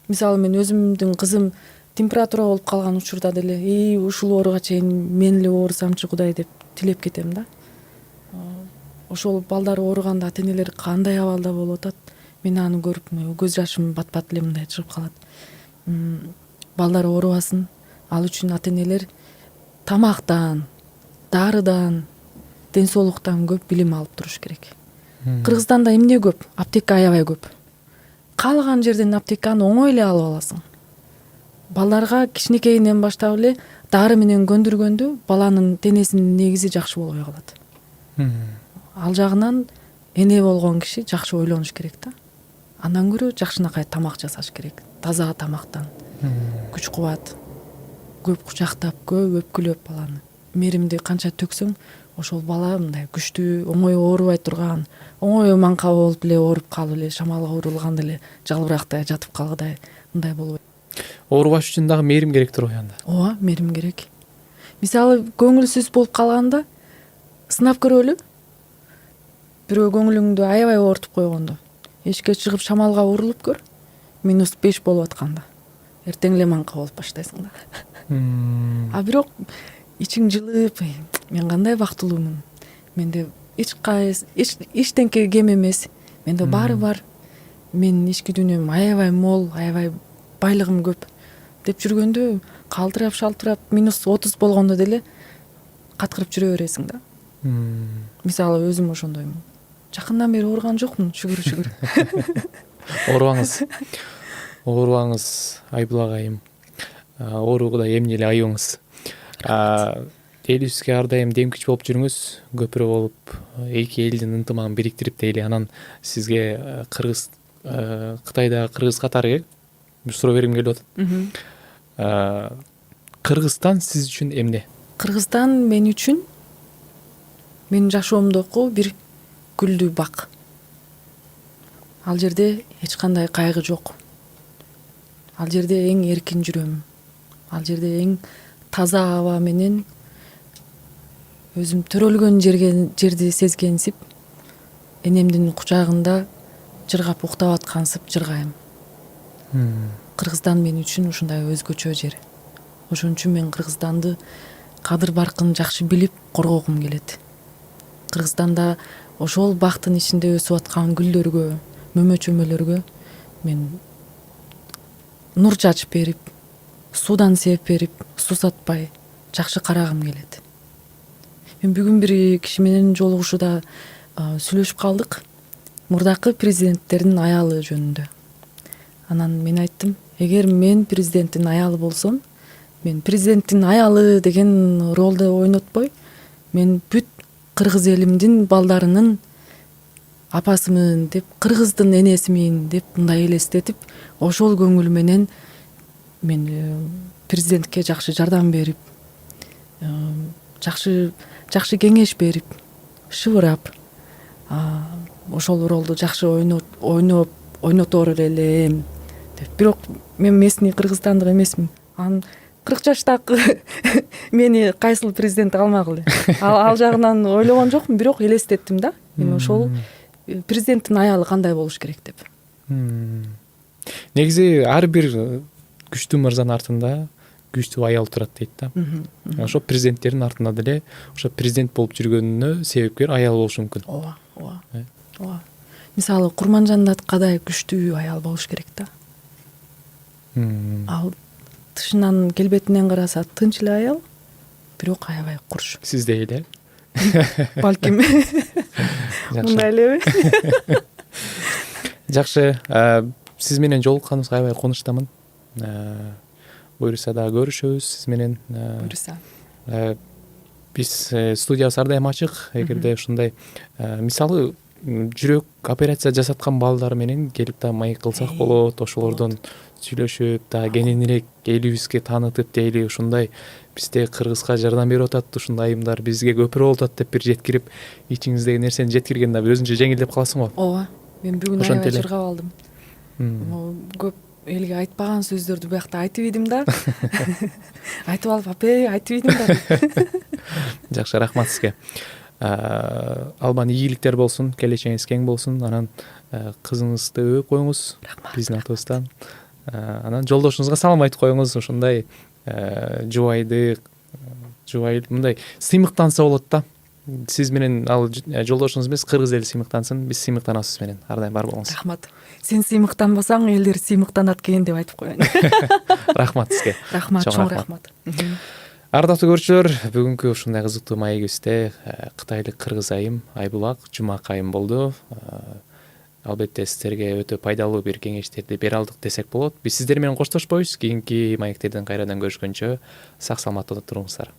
Мисалы мен өзүмдүн кызым температура болуп калган учурда деле, ушул ооруга чейин мен эле оорусамчы Кудай деп тилеп кетем да. Ошол балдар ооруганда ата энелер кандай абалда болуп атат, мен аны көрүп көз жашым бат эле мындай чыгып калат. Балдар оорубасын, ал үчүн ата энелер тамактан, дарыдан, ден соолуктан көп билим алып туруш керек. Кыргызстанда эмне көп? Аптека аябай көп. Каалаган жерден аптеканы оңой эле алып аласың. Балдарга кичинекейинен баштап эле дары менен көндүргөндө баланын денесинин негизи жакшы болбой калат. Ал жагынан эне болгон киши жакшы ойлонуш керек да. Андан көрө жакшынакай тамак жасаш керек. Таза тамактан. Күч кубат. Көп кучактап, көп өпкүлөп баланы. Мээримди канча төксөң, ошол бала мындай күчтүү, оңой оорубай турган, оңой маңка болуп эле ооруп калып эле, шамал оорулганда эле жалбырактай жатып калгыдай мындай болбойт. Оорубаш үчүн дагы мээрим керек турбайбы анда? Ооба, мээрим керек. Мисалы, көңүлсүз болуп калганда сынап көрөлү. Бирөө көңүлүңдү аябай оорутуп койгондо, эшикке чыгып шамалга урулуп көр. -5 болуп атканда. Эртең эле маңка болуп баштайсың да. А бирок ичиң жылып, мен кандай бактылуумун. Менде эчтенке кем эмес. Менде баары бар. Менин ички дүйнөм аябай мол, аябай байлыгым көп деп жүргөндө, калтырап шалтырап -30 болгондо деле каткырып жүрө бересиң да. Мисалы өзүм ошондоймун. Жакындан бери ооруган жокмун, шүгүр. Оорубаңыз Айбулак айым. Ооругудай эмне эле айыбыңыз. Элибизге ар дайым дем күч болуп жүрүңүз, көпүрө болуп, эки элдин ынтымагын бириктирип дейли. Анан сизге Кытайдагы кыргыз катары бир суроо бергим келип атат. Кыргызстан сиз үчүн эмне? Кыргызстан мен үчүн менин жашоомдогу бир гүлдүү бак. Ал жерде эч кандай кайгы жок. Ал жерде эң эркин жүрөм. Ал жерде эң таза аба менен өзүм төрөлгөн жерди сезгенсип, энемдин кучагында жыргап уктап аткансып жыргайм. Кыргызстан мен үчүн ушундай өзгөчө жер. Ошон үчүн мен Кыргызстанды кадыр баркын жакшы билип коргогум келет. Кыргызстанда ошол бактын ичинде өсүп аткан гүлдөргө, мөмө-чөмөлөргө мен нур чачып берип, суудан сээп берип, суу сатпай жакшы карагым келет. Мен бүгүн бир киши менен жолугушууда сүйлөшүп калдык. Мурдакы президенттердин аялы жөнүндө. Анан мен айттым, эгер мен президенттин аялы болсом, мен президенттин аялы деген ролду ойнотпой, мен бүт кыргыз элимдин балдарынын апасымын деп, кыргыздын энесимин деп мындай элестетип, ошол көңүл менен мен президентке жакшы жардам берип, жакшы кеңеш берип, шыбырап, ошол ролду жакшы ойнотор элем деп. Бирок мен местный кыргызстандык эмесмин. Анан 40 жаштагы мени кайсыл президент алмагылы. Ал жагынан ойлогон жокмун, бирок элестеттим да. Мен ошол президенттин аялы кандай болуш керек деп. Негизи ар бир күчтүү мырзанын артында күчтүү аял турат дейт да. Ошо президенттердин артында деле ошо президент болуп жүргөнүнө себепкер аял болушу мүмкүн. ооба ооба ооба. Мисалы Курманжандаткадай күчтүү аял болуш керек да. Ал тышынан келбетинен караса тынч эле аял, бирок аябай курч. Сиздей эле. Балким мындай элеби? Жакшы, сиз менен жолукканыбызга аябай кубанычтамын. Буюрса дагы көрүшөбүз сиз менен. Буюрса. Биз студиябыз ар дайым ачык. Эгерде ушундай мисалы жүрөк операция жасаткан балдар менен келип да маек кылсак болот, ошолордон сүйлөшүп дагы кененирээк элибизге таанытып дейли, ушундай бизде Кыргызга жардам берип атат, ушундай айымдар бизге көпүрө болуп атат деп бир жеткирип, ичиңиздеги нерсени жеткирген да өзүнчө жеңилдеп каласың го. Ооба. Мен бүгүн Ошентип аябай эле. чыргап алдым. Көп элге айтпаган сөздөрдү буякта айтып идим да. Айтып алып, апей, айтып идим да. Жакшы, рахмат сизге. Албан ийгиликтер болсун, келечегиңиз кең болсун. Анан кызыңызды өп коюңуз биздин атыбыздан. Анан жолдошуңузга салам айтып коюңуз. Ушундай жубайды мындай сыймыктанса болот да. Сиз менен ал жолдошуңуз эмес, кыргыз эли сыймыктансын, биз сыймыктанабыз сиз менен. Ар дайым бар болуңуз. Рахмат. Сен сыймыктанбасаң, элдер сыймыктанат экен деп айтып коеюн. Рахмат сизге. Рахмат, чоң рахмат. Ардактуу көрүүчүлөр, бүгүнкү ушундай кызыктуу маегибизде кытайлык кыргыз айым Айбулак Жумак айым болду. Албетте сиздерге өтө пайдалуу бир кеңештерди бере алдык десек болот. Биз сиздер менен коштошпойбуз. Кийинки маектерден кайрадан көрүшкөнчө сак саламатта туруңуздар.